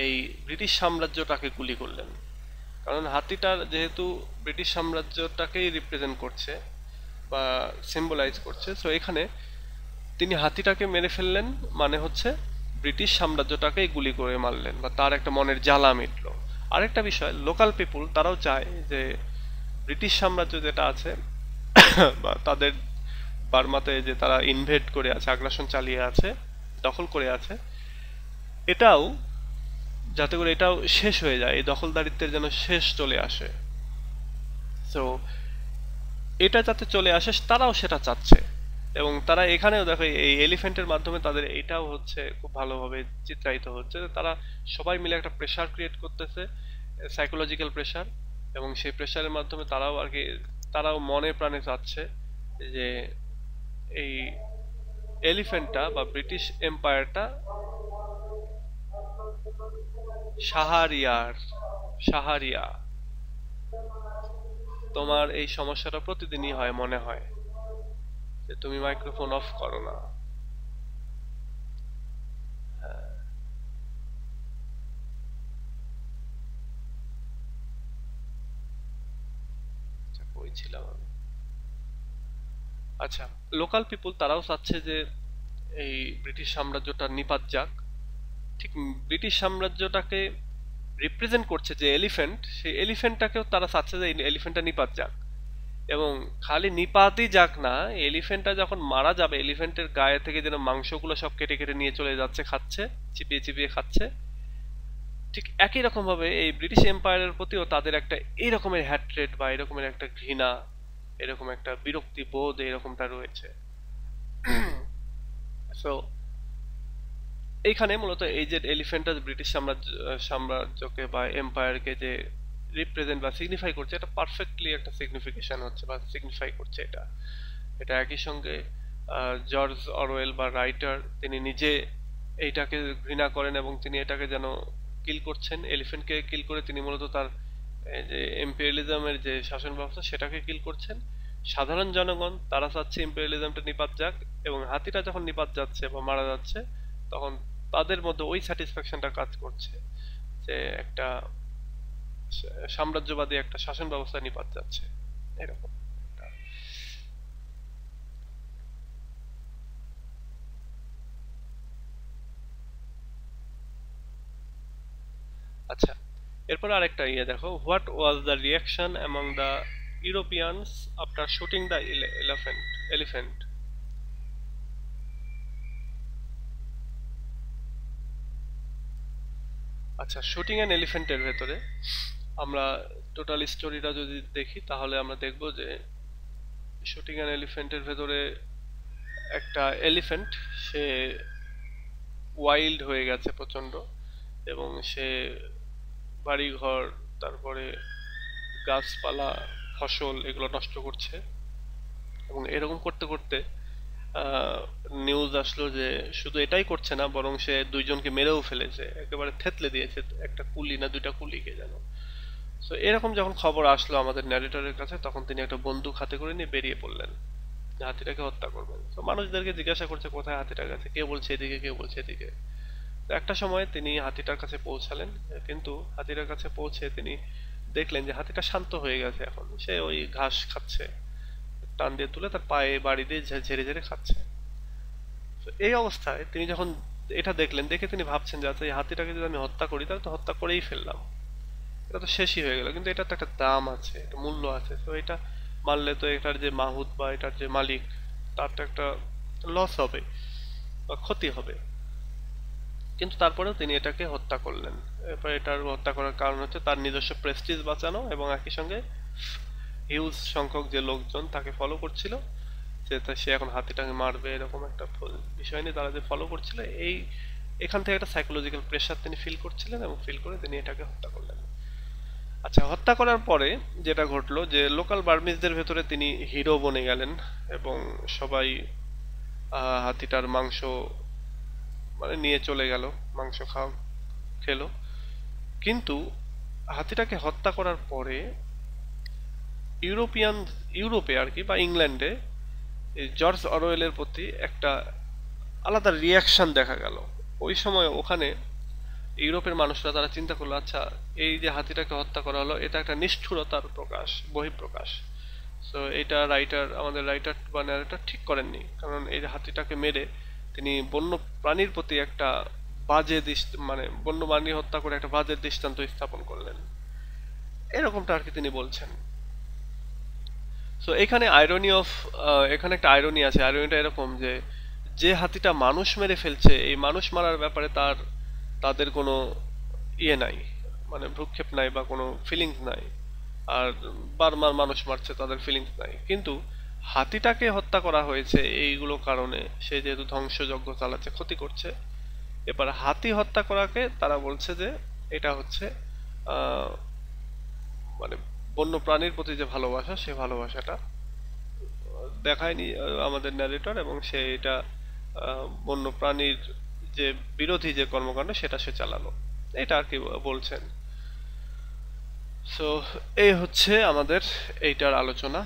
এই ব্রিটিশ সাম্রাজ্যটাকে গুলি করলেন। কারণ হাতিটার যেহেতু ব্রিটিশ সাম্রাজ্যটাকেই রিপ্রেজেন্ট করছে বা সিম্বলাইজ করছে, সো এখানে তিনি হাতিটাকে মেরে ফেললেন, মানে হচ্ছে ব্রিটিশ সাম্রাজ্যটাকেই গুলি করে মারলেন বা তার একটা মনের জ্বালা মিটল। আরেকটা বিষয়, লোকাল পিপুল তারাও চায় যে ব্রিটিশ সাম্রাজ্য যেটা আছে বা তাদের বার্মাতে যে তারা ইনভেড করে আছে, আগ্রাসন চালিয়ে আছে, দখল করে আছে, এটাও যাতে করে এটাও শেষ হয়ে যায়, এই দখলদারিত্বের যেন শেষ চলে আসে। সো এটা যাতে চলে আসে তারাও সেটা চাচ্ছে। এবং তারা এখানেও দেখো এই এলিফ্যান্টের মাধ্যমে তাদের এটাও হচ্ছে খুব ভালোভাবে চিত্রায়িত হচ্ছে, তারা সবাই মিলে একটা প্রেসার ক্রিয়েট করতেছে, সাইকোলজিক্যাল প্রেসার, এবং সেই প্রেসারের মাধ্যমে তারাও আর কি তারাও মনে প্রাণে চাচ্ছে যে এই এলিফ্যান্টটা বা ব্রিটিশ এম্পায়ারটা সাহারিয়া। তোমার এই সমস্যাটা প্রতিদিনই হয়, মনে হয় যে তুমি মাইক্রোফোন অফ করো না। ছিলাম আমি। আচ্ছা, লোকাল পিপুল তারাও চাচ্ছে যে এই ব্রিটিশ সাম্রাজ্যটা নিপাত যাক। ঠিক ব্রিটিশ সাম্রাজ্যটাকে রিপ্রেজেন্ট করছে যে এলিফ্যান্ট, সেই এলিফ্যান্টটাকেও তারা চাচ্ছে যে এলিফ্যান্টটা নিপাত যাক। এবং খালি নিপাতই যাক না, এলিফ্যান্টটা যখন মারা যাবে, এলিফ্যান্টের গায়ে থেকে যেন মাংসগুলো সব কেটে কেটে নিয়ে চলে যাচ্ছে, খাচ্ছে, চিবিয়ে চিবিয়ে খাচ্ছে। ঠিক একই রকম ভাবে এই ব্রিটিশ এম্পায়ারের প্রতিও তাদের একটা এই রকমের হ্যাট্রেড বা এরকমের একটা ঘৃণা, এরকম একটা বিরক্তি বোধ এরকমটা রয়েছে। সো এইখানে মূলত এই যে এলিফ্যান্টটা ব্রিটিশ সাম্রাজ্যকে বা এম্পায়ারকে যে রিপ্রেজেন্ট বা সিগনিফাই করছে, এটা পারফেক্টলি একটা সিগনিফিকেশন হচ্ছে বা সিগনিফাই করছে এটা। এটা একই সঙ্গে জর্জ অরওয়েল বা রাইটার, তিনি নিজে এইটাকে ঘৃণা করেন এবং তিনি এটাকে যেন কিল করছেন, এলিফ্যান্টকে কিল করে তিনি মূলত তার যে ইম্পেরিয়ালিজমের যে শাসন ব্যবস্থা সেটাকে কিল করছেন। সাধারণ জনগণ তারা চাচ্ছে ইম্পেরিয়ালিজমটা নিপাত যাক, এবং হাতিটা যখন নিপাত যাচ্ছে বা মারা যাচ্ছে, তখন তাদের মধ্যে ওই স্যাটিসফ্যাকশনটা কাজ করছে যে একটা সাম্রাজ্যবাদী একটা শাসন ব্যবস্থা নিপাত যাচ্ছে, এরকম। আচ্ছা, এরপর আরেকটা ইয়ে দেখো, what was the reaction among the Europeans after shooting the elephant. আচ্ছা, শুটিং অ্যান এলিফ্যান্টের ভেতরে আমরা টোটাল স্টোরিটা যদি দেখি, তাহলে আমরা দেখব যে শুটিং অ্যান এলিফ্যান্টের ভেতরে একটা এলিফ্যান্ট, সে ওয়াইল্ড হয়ে গেছে প্রচন্ড, এবং সে বাড়িঘর, তারপরে গাছপালা, ফসল এগুলো নষ্ট করছে। এবং এরকম করতে করতে নিউজ আসলো যে শুধু এটাই করছে না, বরং সে দুইজনকে মেরেও ফেলেছে, একেবারে থেতলে দিয়েছে, একটা কুলি না দুইটা কুলিকে যেন। তো এরকম যখন খবর আসলো আমাদের ন্যারেটরের কাছে, তখন তিনি একটা বন্দুক হাতে করে নিয়ে বেরিয়ে পড়লেন যে হাতিটাকে হত্যা করবেন। তো মানুষদেরকে জিজ্ঞাসা করছে কোথায় হাতিটার কাছে, কেউ বলছে এদিকে, কেউ বলছে এদিকে। তো একটা সময় তিনি হাতিটার কাছে পৌঁছালেন, কিন্তু হাতিটার কাছে পৌঁছে তিনি দেখলেন যে হাতিটা শান্ত হয়ে গেছে, এখন সে ওই ঘাস খাচ্ছে, টান দিয়ে তুলে তার পায়ে বাড়ি দিয়ে ঝেড়ে ঝেড়ে খাচ্ছে। তো এই অবস্থায় তিনি যখন এটা দেখলেন, দেখে তিনি ভাবছেন যে আচ্ছা এই হাতিটাকে যদি আমি হত্যা করি তাহলে তো হত্যা করেই ফেললাম, এটা তো শেষই হয়ে গেল, কিন্তু এটা তো একটা দাম আছে, একটা মূল্য আছে। তো এটা মারলে তো এটার যে মাহুত বা এটার যে মালিক, তার তো একটা লস হবে বা ক্ষতি হবে। কিন্তু তারপরেও তিনি এটাকে হত্যা করলেন। এরপর এটার হত্যা করার কারণ হচ্ছে তার নিজস্ব প্রেস্টিজ বাঁচানো, এবং একই সঙ্গে হিউজ সংখ্যক যে লোকজন তাকে ফলো করছিল, যে সে এখন হাতিটাকে মারবে এরকম একটা বিষয় নিয়ে তারা যে ফলো করছিল, এই এখান থেকে একটা সাইকোলজিক্যাল প্রেশার তিনি ফিল করছিলেন, এবং ফিল করে তিনি এটাকে হত্যা করলেন। আচ্ছা, হত্যা করার পরে যেটা ঘটলো যে লোকাল বার্মিজদের ভেতরে তিনি হিরো বনে গেলেন, এবং সবাই হাতিটার মাংস মানে নিয়ে চলে গেল, মাংস খেলো। কিন্তু হাতিটাকে হত্যা করার পরে ইউরোপিয়ান ইউরোপে আর কি, বা ইংল্যান্ডে এই জর্জ অরওয়েলের প্রতি একটা আলাদা রিয়াকশন দেখা গেল। ওই সময় ওখানে ইউরোপের মানুষরা তারা চিন্তা করলো, আচ্ছা এই যে হাতিটাকে হত্যা করা হলো এটা একটা নিষ্ঠুরতার প্রকাশ, বহিঃপ্রকাশ। তো এটা আমাদের রাইটার বা ন্যারেটর ঠিক করেননি, কারণ এই যে হাতিটাকে মেরে তিনি বন্য প্রাণীর প্রতি একটা মানে বন্য প্রাণী হত্যা করে একটা বাজে দৃষ্টান্ত স্থাপন করলেন, এরকমটা আর কি তিনি বলছেন। সো এখানে একটা আইরনি আছে। আইরনিটা এরকম যে যে হাতিটা মানুষ মেরে ফেলছে, এই মানুষ মারার ব্যাপারে তাদের কোনো ইয়ে নাই, মানে ভ্রুক্ষেপ নাই বা কোনো ফিলিংস নাই। আর বারবার মানুষ মারছে, তাদের ফিলিংস নাই। কিন্তু হাতিটাকে হত্যা করা হয়েছে এইগুলো কারণে, সে যেহেতু ধ্বংসযজ্ঞ চালাচ্ছে, ক্ষতি করছে, এবার হাতি হত্যা করাকে তারা বলছে যে এটা হচ্ছে আহ মানে বন্য প্রাণীর প্রতি যে ভালোবাসা, সে ভালোবাসাটা দেখায়নি আমাদের ন্যারেটর, এবং সে এটা বন্য প্রাণীর যে বিরোধী যে কর্মকাণ্ড সেটা সে চালালো, এটা আর কি বলছেন। সো এই হচ্ছে আমাদের এইটার আলোচনা।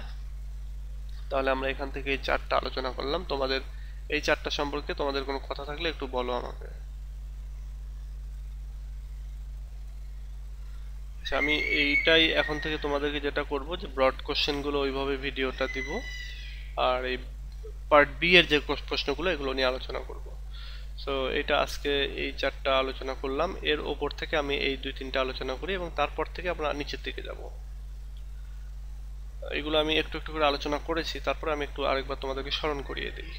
তাহলে আমরা এখান থেকে এই চারটা আলোচনা করলাম। তোমাদের এই চারটা সম্পর্কে তোমাদের কোনো কথা থাকলে একটু বলো আমাকে। আচ্ছা, আমি এইটাই এখন থেকে তোমাদেরকে যেটা করব যে ব্রড কোশ্চেন গুলো ওইভাবে ভিডিওটা দিব, আর এই পার্ট বি এর যে প্রশ্নগুলো এগুলো নিয়ে আলোচনা করব। সো এটা আজকে এই চারটা আলোচনা করলাম, এর ওপর থেকে আমি এই দুই তিনটা আলোচনা করি, এবং তারপর থেকে আমরা নিচের দিকে যাব। এগুলো আমি একটু একটু করে আলোচনা করেছি, তারপর আমি একটু আরেকবার তোমাদেরকে স্মরণ করিয়ে দিই।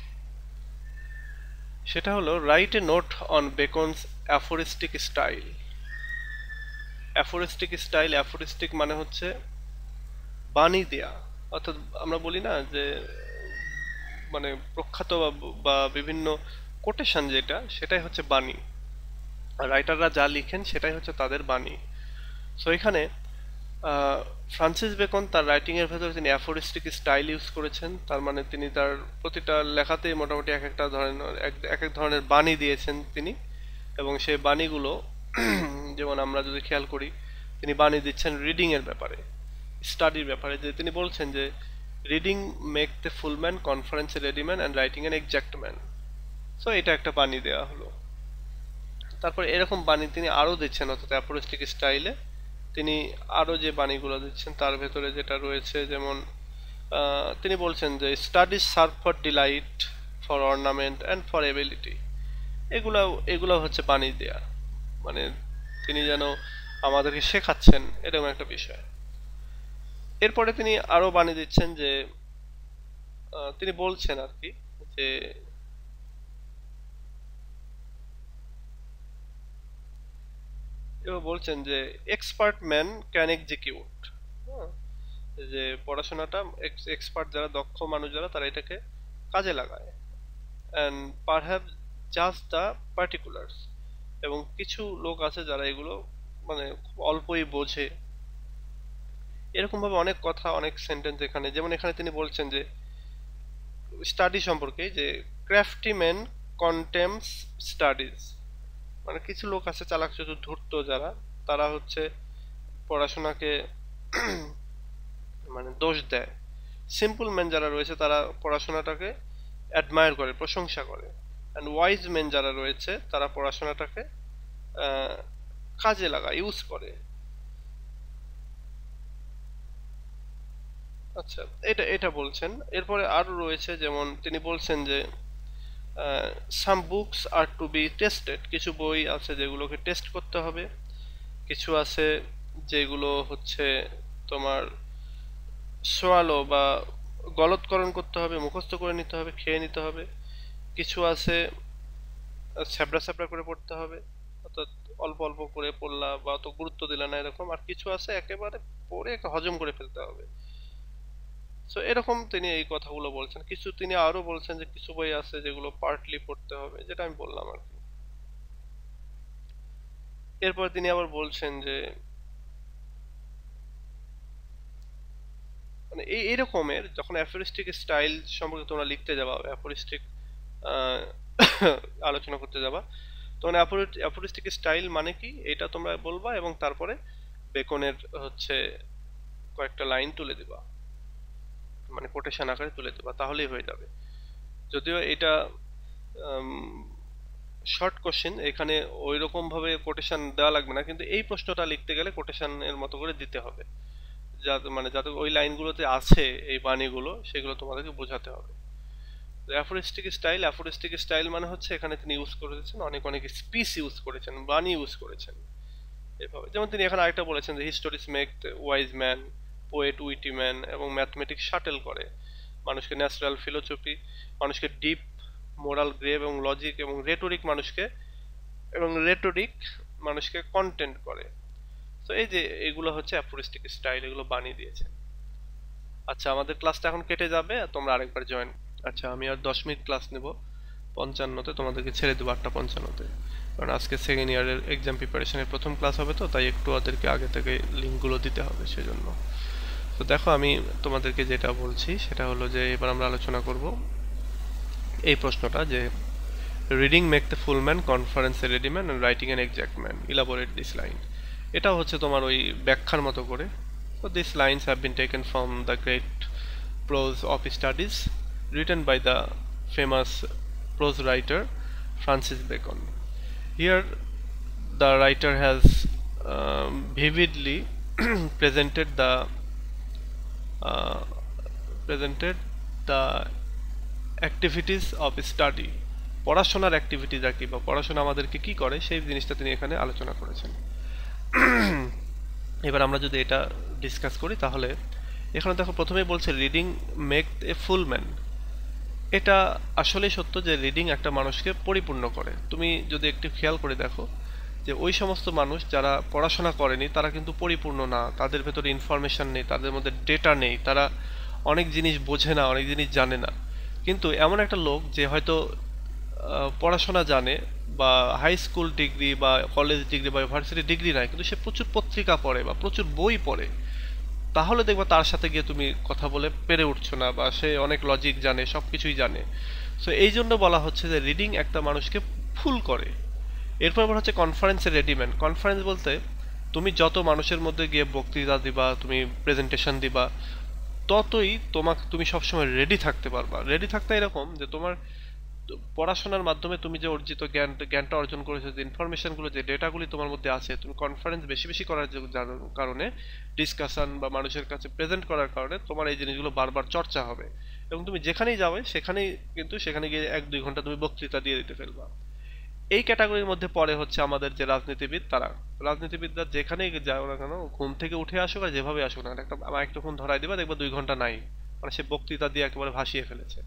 সেটা হলো write a note on Bacon's aphoristic style. Aphoristic মানে হচ্ছে বাণী দেয়া, অর্থাৎ আমরা বলি না যে মানে প্রখ্যাত বা বিভিন্ন কোটেশন, সেটাই হচ্ছে বাণী। আর রাইটাররা যা লিখেন সেটাই হচ্ছে তাদের বাণী। সো এখানে ফ্রান্সিস বেকন তার রাইটিং এর ভেতরে তিনি অ্যাফোরিস্টিক স্টাইল ইউজ করেছেন। তার মানে তিনি তার প্রতিটা লেখাতেই মোটামুটি এক এক ধরনের বাণী দিয়েছেন তিনি, এবং সেই বাণীগুলো যেমন আমরা যদি খেয়াল করি, তিনি বাণী দিচ্ছেন রিডিং এর ব্যাপারে, স্টাডির ব্যাপারে, যে তিনি বলছেন যে reading make the full man, conference A ready man, and writing N exact man. So এটা একটা বাণী দেওয়া হলো। তারপর এরকম বাণী তিনি আরো দিচ্ছেন, অর্থাৎ অ্যাফোরিস্টিক স্টাইলে তিনি আরো যে বাণীগুলো দিচ্ছেন তার ভেতরে যেটা রয়েছে, যেমন তিনি বলছেন যে studies serve for delight, for ornament and for ability. এগুলো হচ্ছে বাণী দেয়া, মানে তিনি যেন আমাদেরকে শেখাচ্ছেন, এরকম একটা বিষয়। এরপরে তিনি আরো বাণী দিচ্ছেন যে তিনি বলছেন আর কি যে বলছেন যে এক্সপার্ট ম্যান ক্যান এক্সিকিউট, যে পড়াশোনাটা এক্সপার্ট যারা, দক্ষ মানুষ যারা, তারা এটাকে কাজে লাগায়। And perhaps just the particulars, এবং কিছু লোক আছে যারা এগুলো মানে খুব অল্পই বোঝে। এরকম ভাবে অনেক কথা, অনেক সেন্টেন্স এখানে, যেমন এখানে তিনি বলছেন যে স্টাডি সম্পর্কে, যে ক্রাফটি ম্যান কন্টেম্পস স্টাডিজ, মানে কিছু লোক আছে চালাক চতুর ধূর্ত যারা, তারা হচ্ছে পড়াশোনাকে মানে দোষ দেয়। সিম্পল ম্যান যারা রয়েছে তারা পড়াশোনাটাকে অ্যাডমায়ার করে, প্রশংসা করে। অ্যান্ড ওয়াইজ ম্যান যারা রয়েছে তারা পড়াশোনাটাকে কাজে লাগায়, ইউজ করে। আচ্ছা, এটা এটা বলছেন। এরপরে আরো রয়েছে, যেমন তিনি বলছেন যে some books are to be tested, কিছু বই আছে যেগুলোকে টেস্ট করতে হবে, কিছু আছে যেগুলো হচ্ছে তোমার সোয়ালো বা গলৎকরণ করতে হবে, মুখস্থ করে নিতে হবে, খেয়ে নিতে হবে। কিছু আছে ছ্যাবড়া ছ্যাবড়া করে পড়তে হবে, অর্থাৎ অল্প অল্প করে পড়লা বা অত গুরুত্ব দিলা না এরকম। আর কিছু আছে একেবারে পড়ে হজম করে ফেলতে হবে। সো এরকম তিনি এই কথাগুলো বলছেন। কিছু তিনি আরো বলছেন যে কিছু বই আছে যেগুলো পার্টলি পড়তে হবে, যেটা আমি বললাম আর কি। এরপর তিনি আবার বলছেন যে মানে এই রকমের যখন অ্যাফোরিস্টিক স্টাইল সম্পর্কে তোমরা লিখতে যাবা, অ্যাফোরিস্টিক আলোচনা করতে যাবা, তখন অ্যাফোরিস্টিক স্টাইল মানে কি এটা তোমরা বলবা, এবং তারপরে বেকনের হচ্ছে কয়েকটা লাইন তুলে দিবা, মানে কোটেশন আকারে তুলে দিবা, তাহলেই হয়ে যাবে। যদিও এটা শর্ট কোশ্চেন, এখানে ওই রকম ভাবে কোটেশন দেওয়া লাগবে না, কিন্তু এই প্রশ্নটা লিখতে গেলে কোটেশন এর মতো করে দিতে হবে, যাতে মানে যাতে ওই লাইনগুলোতে আছে এই বাণীগুলো, সেগুলো তোমাদেরকে বোঝাতে হবে। অ্যাফোরিস্টিক স্টাইল মানে হচ্ছে এখানে তিনি ইউজ করেছেন অনেক অনেক স্পিচ ইউজ করেছেন, বাণী ইউজ করেছেন এভাবে। যেমন তিনি এখানে আরেকটা বলেছেন যে histories make wise man, poet witty man, এবং ম্যাথমেটিক্স শাটেল করে মানুষকে, ন্যাচারাল ফিলোসফি মানুষকে ডিপ, মোরাল গ্রেভ এবং লজিক, এবং রেটোরিক মানুষকে কন্টেন্ট করে। তো এই যে এগুলো হচ্ছে অ্যাফোরিস্টিক স্টাইল, এগুলো বানিয়ে দিয়েছেন। আচ্ছা, আমাদের ক্লাসটা এখন কেটে যাবে, তোমরা আরেকবার জয়েন। আচ্ছা, আমি আর 10 মিনিট ক্লাস নেব 55-তে, তোমাদেরকে ছেড়ে দেবো 8:55, কারণ আজকে সেকেন্ড ইয়ারের এক্সাম প্রিপারেশনের প্রথম ক্লাস হবে, তো তাই একটু ওদেরকে আগে থেকে লিঙ্কগুলো দিতে হবে সেজন্য। তো দেখো, আমি তোমাদেরকে যেটা বলছি সেটা হলো যে এবার আমরা আলোচনা করব এই প্রশ্নটা, যে reading make the full man, conference A ready man, and writing an exact man, elaborate this line. এটা হচ্ছে তোমার ওই ব্যাখ্যার মতো করে। So these lines have been taken from the great prose of studies written by the famous prose writer Francis Bacon. Here the writer has vividly presented the uh, presented the activities of study, পড়াশোনার activities আর কি, বা পড়াশোনা আমাদেরকে কি করে সেই জিনিসটা তিনি এখানে আলোচনা করেছেন। এবার আমরা যদি এটা ডিসকাস করি, তাহলে এখানে দেখো প্রথমেই বলছে reading make a full man. এটা আসলেই সত্য যে রিডিং একটা মানুষকে পরিপূর্ণ করে। তুমি যদি একটু খেয়াল করে দেখো যে ওই সমস্ত মানুষ যারা পড়াশোনা করেনি তারা কিন্তু পরিপূর্ণ না, তাদের ভেতরে ইনফরমেশন নেই, তাদের মধ্যে ডেটা নেই, তারা অনেক জিনিস বোঝে না, অনেক জিনিস জানে না। কিন্তু এমন একটা লোক যে হয়তো পড়াশোনা জানে, বা হাই স্কুল ডিগ্রি বা কলেজ ডিগ্রি বা ইউনিভার্সিটি ডিগ্রি নাই, কিন্তু সে প্রচুর পত্রিকা পড়ে বা প্রচুর বই পড়ে, তাহলে দেখবা তার সাথে গিয়ে তুমি কথা বলে পেরে উঠছো না, বা সে অনেক লজিক জানে, সব কিছুই জানে। সো এই জন্য বলা হচ্ছে যে রিডিং একটা মানুষকে ফুল করে। এরপর বলা হচ্ছে কনফারেন্সে রেডিম্যান। কনফারেন্স বলতে তুমি যত মানুষের মধ্যে গিয়ে বক্তৃতা দিবা, তুমি প্রেজেন্টেশন দিবা, ততই তুমি সবসময় রেডি থাকতে পারবা। রেডি থাকতে এরকম যে তোমার পড়াশোনার মাধ্যমে তুমি যে অর্জিত জ্ঞানটা অর্জন করেছো, যে ইনফরমেশনগুলো, যে ডেটাগুলি তোমার মধ্যে আছে, তুমি কনফারেন্স বেশি বেশি করার কারণে, ডিসকাশন বা মানুষের কাছে প্রেজেন্ট করার কারণে তোমার এই জিনিসগুলো বারবার চর্চা হবে, এবং তুমি যেখানেই যাবে সেখানে গিয়ে 1-2 ঘন্টা তুমি বক্তৃতা দিয়ে দিতে ফেলবা। এই ক্যাটাগরির মধ্যে পড়ে হচ্ছে আমাদের যে রাজনীতিবিদ, তারা রাজনীতিবিদরা যেখানেই যাও না কেন, ঘুম থেকে উঠে আসুক আর যেভাবে আসুক না, একটা মাইক্রোফোন ধরাই দিবা, দেখবা 2 ঘন্টা নাই, মানে সে বক্তৃতা দিয়ে একেবারে ভাসিয়ে ফেলেছে।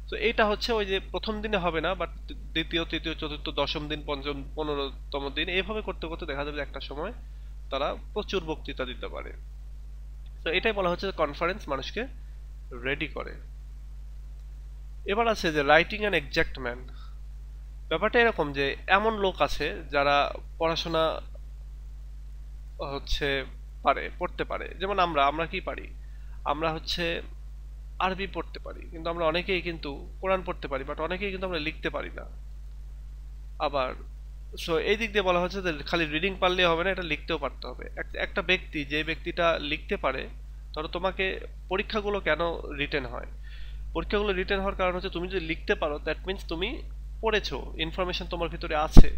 তো এইটা হচ্ছে ওই যে প্রথম দিনে হবে না, বাট দ্বিতীয়, তৃতীয়, চতুর্থ, দশম দিন, পঞ্চম, 15তম দিন, এইভাবে করতে করতে দেখা যাবে একটা সময় তারা প্রচুর বক্তৃতা দিতে পারে। তো এটাই বলা হচ্ছে কনফারেন্স মানুষকে রেডি করে। এবার আছে যে রাইটিং অ্যান এক্সাক্ট ম্যান। ব্যাপারটা এরকম যে এমন লোক আছে যারা পড়াশোনা হচ্ছে পারে, পড়তে পারে। যেমন আমরা আমরা কি পারি, আমরা হচ্ছে আরবি পড়তে পারি, কিন্তু আমরা অনেকেই কিন্তু কোরআন পড়তে পারি, বাট অনেকেই কিন্তু আমরা লিখতে পারি না। আবার সো এই দিক দিয়ে বলা হচ্ছে যে খালি রিডিং পারলেই হবে না, এটা লিখতেও পারতে হবে। একটা ব্যক্তি, যে ব্যক্তিটা লিখতে পারে, ধরো তোমাকে পরীক্ষাগুলো কেন রিটেন হয়, পরীক্ষাগুলো রিটেন হওয়ার কারণ হচ্ছে তুমি যদি লিখতে পারো দ্যাট মিন্স তুমি পড়েছো, ইনফরমেশন তোমার ভিতরে আছে।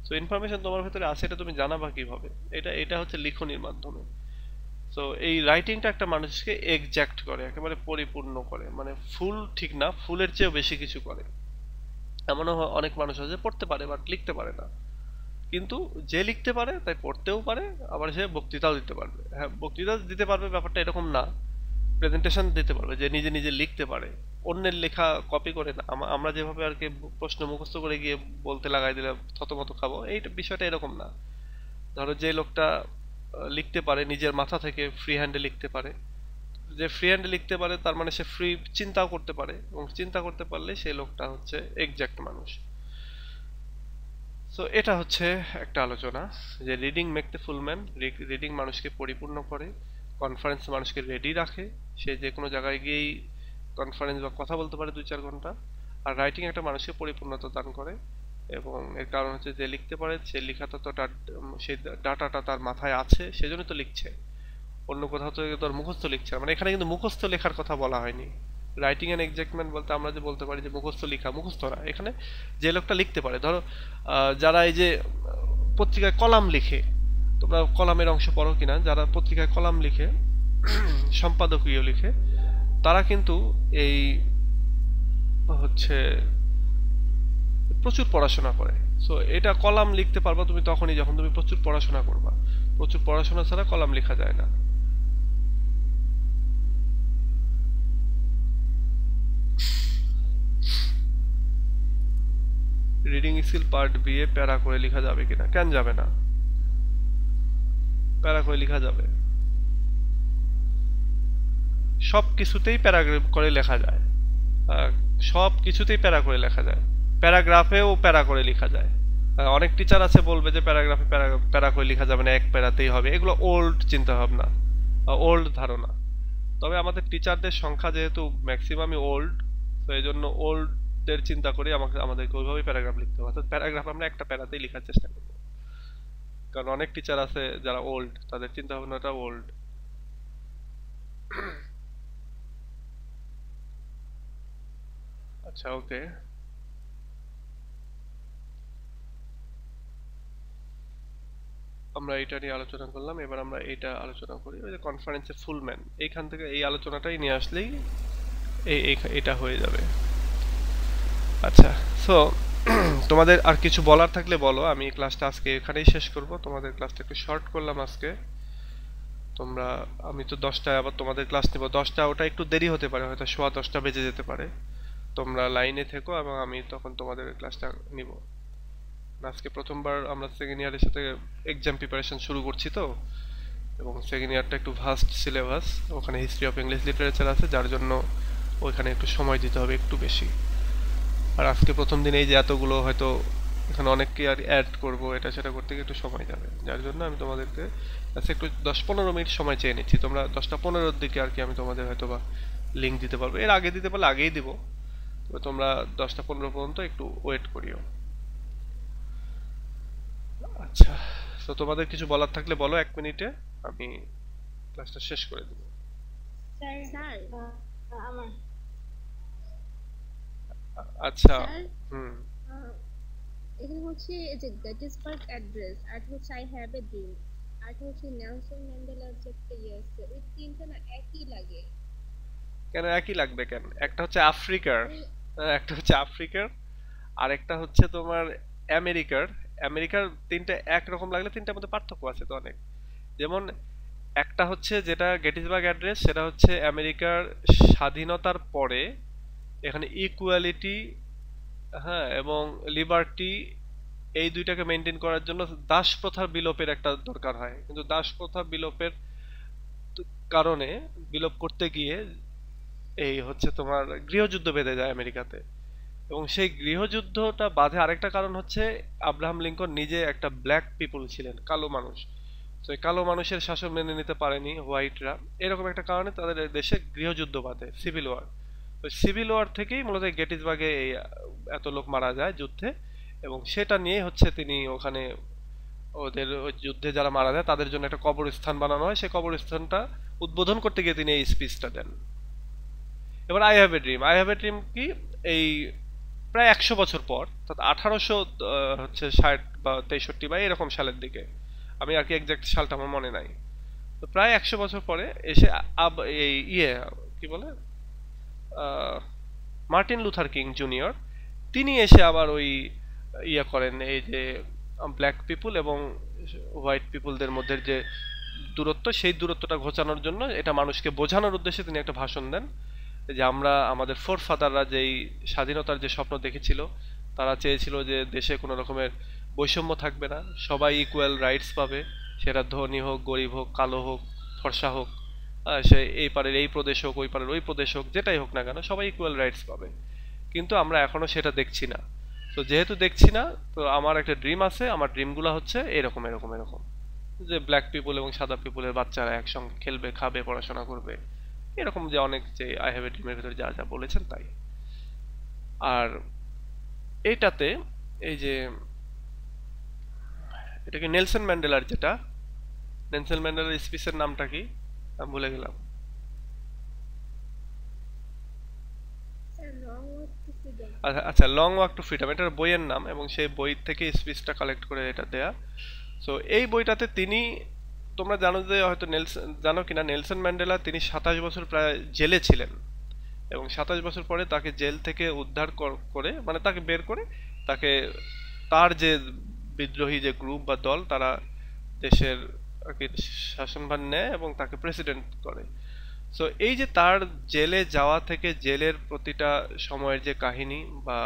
সো ইনফরমেশন তোমার ভিতরে আছে, এটা তুমি জানাবা কিভাবে? এটা এটা হচ্ছে লিখনির মাধ্যমে। সো এই রাইটিংটা একটা মানুষকে এক্সাক্ট করে, একেবারে পরিপূর্ণ করে, মানে ফুল ঠিক না, ফুলের চেয়েও বেশি কিছু করে। এমনও অনেক মানুষ আছে পড়তে পারে বাট লিখতে পারে না, কিন্তু যে লিখতে পারে তাই পড়তেও পারে, আবার সে বক্তৃতাও দিতে পারবে। হ্যাঁ, বক্তৃতা দিতে পারবে ব্যাপারটা এরকম না, প্রেজেন্টেশন দিতে পারবে, যে নিজে নিজে লিখতে পারে, অন্যের লেখা কপি করে না। আমরা যেভাবে আর কি প্রশ্ন মুখস্থ করে গিয়ে বলতে লাগাই দিলে থতমত খাবো, এই বিষয়টা এরকম না। ধরো যে লোকটা লিখতে পারে, নিজের মাথা থেকে ফ্রি হ্যান্ডে লিখতে পারে, যে ফ্রি হ্যান্ডে লিখতে পারে তার মানে সে ফ্রি চিন্তাও করতে পারে, এবং চিন্তা করতে পারলে সেই লোকটা হচ্ছে এক্সাক্ট মানুষ। সো এটা হচ্ছে একটা আলোচনা যে reading make the full man. Reading মানুষকে পরিপূর্ণ করে, কনফারেন্স মানুষকে রেডি রাখে, সে যে কোনো জায়গায় গিয়েই কনফারেন্স বা কথা বলতে পারে 2-4 ঘন্টা। আর রাইটিং একটা মানুষকে পরিপূর্ণতা দান করে, এবং এর কারণ হচ্ছে যে লিখতে পারে, সে লেখাটা তো সেই ডাটাটা তার মাথায় আছে, সেজন্য তো লিখছে। অন্য কোথাও তো তোর মুখস্থ লিখছে না। মানে এখানে কিন্তু মুখস্থ লেখার কথা বলা হয়নি। রাইটিং এন্ড এক্সাক্টমেন্ট বলতে আমরা যে বলতে পারি যে মুখস্থ লেখা, মুখস্থ না, এখানে যে লোকটা লিখতে পারে। ধরো যারা এই যে পত্রিকায় কলাম লিখে, তোমরা কলামের অংশ পড়ো কিনা, যারা পত্রিকায় কলাম লিখে, সম্পাদকীয় লিখে, তারা কিন্তু এই হচ্ছে প্রচুর পড়াশোনা করে। সো এটা কলাম লিখতে পারবা তুমি তখনই যখন তুমি প্রচুর পড়াশোনা করবা। প্রচুর পড়াশোনা ছাড়া কলাম লেখা যায় না। Reading skill part B A প্যারা করে লেখা যাবে কিনা? কেন যাবে না? প্যারা করে লেখা যাবে, সব কিছুতেই প্যারা করে লেখা যায়। সব কিছুতেই প্যারা করে লেখা যায়, প্যারাগ্রাফেও প্যারা করে লেখা যায়। অনেক টিচার আছে বলবে যে প্যারাগ্রাফে প্যারা করে লেখা যাবে না, এক প্যারাতেই হবে। এগুলো ওল্ড চিন্তা ভাবনা, ওল্ড ধারণা। তবে আমাদের টিচারদের সংখ্যা যেহেতু ম্যাক্সিমামই ওল্ড, তো এই জন্য ওল্ডদের চিন্তা করে আমাদেরকে ওইভাবেই প্যারাগ্রাফ লিখতে হবে। অর্থাৎ প্যারাগ্রাফ আমরা একটা প্যারাতেই লেখার চেষ্টা করব, কারণ অনেক টিচার আছে যারা ওল্ড, তাদের চিন্তা ভাবনাটা ওল্ড। আচ্ছা, ওকে, আমরা এটা নিয়ে আলোচনা করলাম। এবার আমরা এটা আলোচনা করি, ওই যে কনফারেন্সে ফুল ম্যান, এইখান থেকে এই আলোচনাটাই নিয়ে আসলেই এটা হয়ে যাবে। আচ্ছা, সো তোমাদের আর কিছু বলার থাকলে বলো। আমি ক্লাসটা আজকে এখানেই শেষ করব। তোমাদের ক্লাসটা একটু শর্ট করলাম আজকে। তোমরা, আমি তো 10টায় আবার তোমাদের ক্লাস নেব। 10টা ওটা একটু দেরি হতে পারে, হয়তো 10:15 বেজে যেতে পারে। তোমরা লাইনে থেকো এবং আমি তখন তোমাদের ক্লাসটা নিব। আজকে প্রথমবার আমরা সেকেন্ড ইয়ারের সাথে এক্সাম প্রিপারেশন শুরু করছি তো, এবং সেকেন্ড ইয়ারটা একটু ভাস্ট সিলেবাস, ওখানে হিস্ট্রি অফ ইংলিশ লিটারেচার আছে, যার জন্য ওইখানে একটু সময় দিতে হবে একটু বেশি। আর আজকে প্রথম দিন এই যে এতগুলো হয়তো এখানে অনেককে আর অ্যাড করবো, এটা সেটা করতে গিয়ে একটু সময় যাবে, যার জন্য আমি তোমাদেরকে আজকে একটু 10-15 মিনিট সময় চেয়ে নিচ্ছি। তোমরা 10টা 15-র দিকে আর কি আমি তোমাদের হয়তো বা লিঙ্ক দিতে পারবো। এর আগে দিতে পারলে আগেই দিব, তবে তোমরা 10টা 15 পর্যন্ত একটু ওয়েট করিও। আচ্ছা, তো তোমাদের কিছু বলার থাকলে বলো 1 মিনিটে, আমি ক্লাসটা শেষ করে দেব। স্যার স্যার আমার আচ্ছা, স্যার হুম, এখানে হচ্ছে যে গেটিসবার্গ অ্যাড্রেস, আর হচ্ছে আই হ্যাভ এ ড্রিম, আর হচ্ছে নেলসন ম্যান্ডেলার যে একটা ইয়ে আছে, ওই তিনটা না একই লাগে। কেন একই লাগবে কেন? একটা হচ্ছে আফ্রিকার, একটা হচ্ছে আফ্রিকার, আর একটা হচ্ছে তোমার আমেরিকার। আমেরিকার তিনটা একরকম লাগলে তিনটার মধ্যে পার্থক্য আছে তো অনেক। যেমন একটা হচ্ছে যেটা গেটিসবার্গ অ্যাড্রেস, সেটা হচ্ছে আমেরিকার স্বাধীনতার পরে এখানে ইকুয়ালিটি, হ্যাঁ, এবং লিবার্টি, এই দুইটাকে মেনটেন করার জন্য দাস প্রথার বিলোপের একটা দরকার হয়। কিন্তু দাস প্রথা বিলোপের কারণে, বিলোপ করতে গিয়ে এই হচ্ছে তোমার গৃহযুদ্ধ বেঁধে যায় আমেরিকাতে। এবং সেই গৃহযুদ্ধটা বাধে আরেকটা কারণ হচ্ছে আব্রাহাম লিঙ্কন নিজে একটা ব্ল্যাক পিপল ছিলেন, কালো মানুষ। তো এই কালো মানুষের শাসন মেনে নিতে পারেনি হোয়াইটরা, এরকম একটা কারণে তাদের দেশে গৃহযুদ্ধ বাধে, সিভিল ওয়ার। তো সিভিল ওয়ার থেকেই মূলত গেটিসবার্গে এই এত লোক মারা যায় যুদ্ধে, এবং সেটা নিয়ে হচ্ছে তিনি ওখানে ওদের ওই যুদ্ধে যারা মারা যায় তাদের জন্য একটা কবরস্থান বানানো হয়, সেই কবরস্থানটা উদ্বোধন করতে গিয়ে তিনি এই স্পিচটা দেন। এবার I have a dream, I have a dream কি, এই প্রায় ১০০ বছর পর, অর্থাৎ 1860 বা এরকম সালের দিকে, আমি আর কি এক্সাক্ট সালটা আমার মনে নাই, তো প্রায় ১০০ বছর পরে এসে এই কি বলে মার্টিন লুথার কিং জুনিয়র, তিনি এসে আবার ওই করেন, এই যে ব্ল্যাক পিপুল এবং হোয়াইট পিপুলদের মধ্যে যে দূরত্ব, সেই দূরত্বটা ঘোচানোর জন্য, এটা মানুষকে বোঝানোর উদ্দেশ্যে তিনি একটা ভাষণ দেন যে আমরা আমাদের ফোর ফাদাররা যেই স্বাধীনতার যে স্বপ্ন দেখেছিল, তারা চেয়েছিল যে দেশে কোনো রকমের বৈষম্য থাকবে না, সবাই ইকুয়াল রাইটস পাবে, সেটা ধনী হোক, গরিব হোক, কালো হোক, ফর্সা হোক, সে এই পারের এই প্রদেশ হোক, ওই পারের ওই প্রদেশ হোক, যেটাই হোক না কেন সবাই ইকুয়াল রাইটস পাবে। কিন্তু আমরা এখনো সেটা দেখছি না। তো যেহেতু দেখছি না, তো আমার একটা ড্রিম আছে, আমার ড্রিমগুলো হচ্ছে এরকম এরকম এরকম, যে ব্ল্যাক পিপল এবং সাদা পিপলের বাচ্চারা একসঙ্গে খেলবে, খাবে, পড়াশোনা করবে, এরকম যে অনেক যে আই হ্যাভ এ ড্রিমের ভিতরে যা যা বলেছেন তাই। আর এইটাতে এই যে এটাকে নেলসন ম্যান্ডেলার, যেটা নেলসন ম্যান্ডেলার স্পিচের নামটা কি আমি ভুলে গেলাম। আচ্ছা, লং ওয়াক টু ফ্রিডম, এটার বইয়ের নাম, এবং সেই বই থেকে স্পিচটা কালেক্ট করে এটা দেয়া। সো এই বইটাতে তিনি, তোমরা জানো যে হয়তো জানো কিনা, নেলসন ম্যান্ডেলা তিনি ২৭ বছর প্রায় জেলে ছিলেন, এবং ২৭ বছর পরে তাকে জেল থেকে উদ্ধার করে, মানে তাকে বের করে, তাকে তার যে বিদ্রোহী যে গ্রুপ বা দল, তারা দেশের আর কি শাসনভার নেয় এবং তাকে প্রেসিডেন্ট করে। সো এই যে তার জেলে যাওয়া থেকে জেলের প্রতিটা সময়ের যে কাহিনী, বা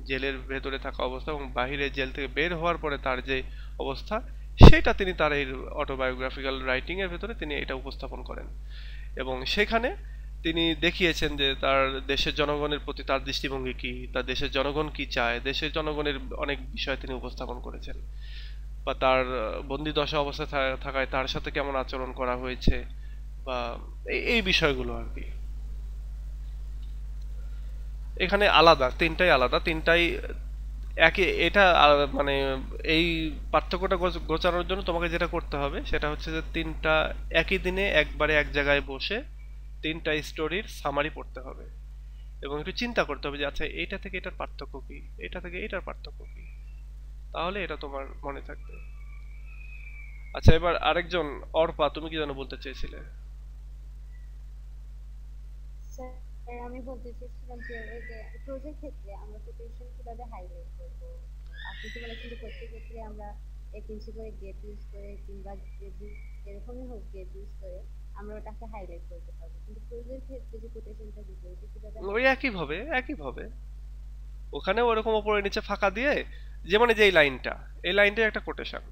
জেলের ভেতরে থাকা অবস্থা, এবং বাহিরে জেল থেকে বের হওয়ার পরে তার যে অবস্থা, সেটা তিনি তার এই অটোবায়োগ্রাফিক্যাল রাইটিং এর ভেতরে তিনি এটা উপস্থাপন করেন। এবং সেখানে তিনি দেখিয়েছেন যে তার দেশের জনগণের প্রতি তার দৃষ্টিভঙ্গি কি, তার দেশের জনগণ কি চায়, দেশের জনগণের অনেক বিষয় তিনি উপস্থাপন করেছেন, বা তার বন্দি দশা অবস্থায় থাকায় তার সাথে কেমন আচরণ করা হয়েছে, বা এই বিষয়গুলো আর কি। এখানে আলাদা, তিনটাই আলাদা, তিনটাই একই। এটা মানে এই পার্থক্যটা গোছানোর জন্য তোমাকে যেটা করতে হবে সেটা হচ্ছে যে তিনটা একই দিনে একবারে এক জায়গায় বসে তিনটা স্টোরির সামারি পড়তে হবে, এবং একটু চিন্তা করতে হবে যে আচ্ছা এইটা থেকে এটার পার্থক্য কি, এটা থেকে এটার পার্থক্য কি, তাহলে এটা তোমার মনে থাকবে। আচ্ছা, এবার আরেকজন অর্পা, তুমি কি যেন বলতে চেয়েছিলে? স্যার, আমি বলতে চাইছিলাম যে এই যে প্রজেক্ট ক্ষেত্রে আমরা প্রিপারেশন কিভাবে হাইলাইট করব। আপনি তো বলেছেন যে প্রত্যেক ক্ষেত্রে আমরা এক ইঞ্চি করে গেট ইউজ করে কিংবা যেরকমই হোক গেট ইউজ করে আমরা ওটাকে হাইলাইট করতে পারবো, কিন্তু প্রজেক্ট ক্ষেত্রে যে কোটেশনটা দিব এটা কিভাবে ওই একইভাবে ওখানে ওরকম উপরে নিচে ফাঁকা দিয়ে, যেমন এই যে এই লাইনটা, এই লাইনটা একটা কোটেশন।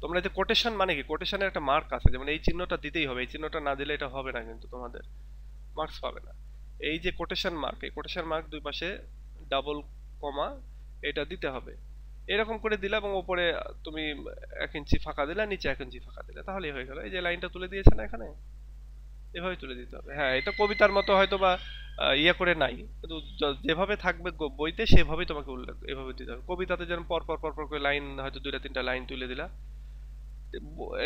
তোমরা যে কোটেশন মানে কি, কোটেশনের একটা মার্ক আছে, যেমন এই চিহ্নটা দিতেই হবে, এই চিহ্নটা না দিলে এটা হবে না, কিন্তু তোমাদের মার্কস পাবে না। এই যে কোটেশন মার্ক, এই কোটেশন মার্ক দুই পাশে ডাবল কমা এটা দিতে হবে, এরকম করে দিলে, এবং উপরে তুমি ১ ইঞ্চি ফাঁকা দিলে, নিচে ১ ইঞ্চি ফাঁকা দিলে, তাহলেই হয়ে গেল। এই যে লাইনটা তুলে দিয়েছে না এখানে, এভাবে তুলে দিতে হবে। হ্যাঁ, এটা কবিতার মতো হয়তো বা করে নাই, কিন্তু যেভাবে থাকবে বইতে সেভাবেই তোমাকে উল্লেখ এভাবে দিতে হবে। কবিতাতে যেন পর পর পর পর করে লাইন, হয়তো ২টা ৩টা লাইন তুলে দিলা,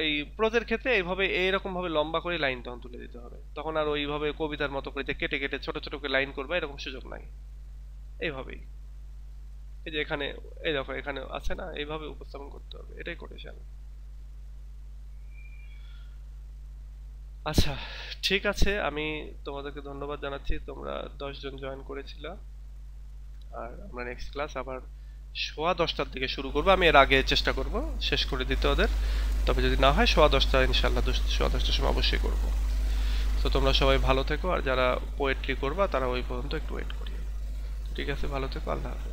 এই প্রজের ক্ষেত্রে এইভাবে এইরকম ভাবে লম্বা করে লাইন তখন তুলে দিতে হবে, তখন আর ওইভাবে কবিতার মতো করে যে কেটে কেটে ছোট ছোট করে লাইন করবে এরকম সুযোগ নাই। এইভাবেই, এই যে এখানে, এই দেখো এখানে আছে না, এইভাবে উপস্থাপন করতে হবে, এটাই কোটেশন। আচ্ছা, ঠিক আছে, আমি তোমাদেরকে ধন্যবাদ জানাচ্ছি, তোমরা 10 জন জয়েন করেছিলা। আর আমরা নেক্সট ক্লাস আবার 10:15টার দিকে শুরু করবো, আমি এর আগে চেষ্টা করব শেষ করে দিতে ওদের, তবে যদি না হয় 10:15টা ইনশাল্লাহ 10:15টার সময় অবশ্যই করব। তো তোমরা সবাই ভালো থেকো, আর যারা পোয়েট্রি করবা তারা ওই পর্যন্ত একটু ওয়েট করিও। ঠিক আছে, ভালো থেকো, আল্লাহ হাফেজ।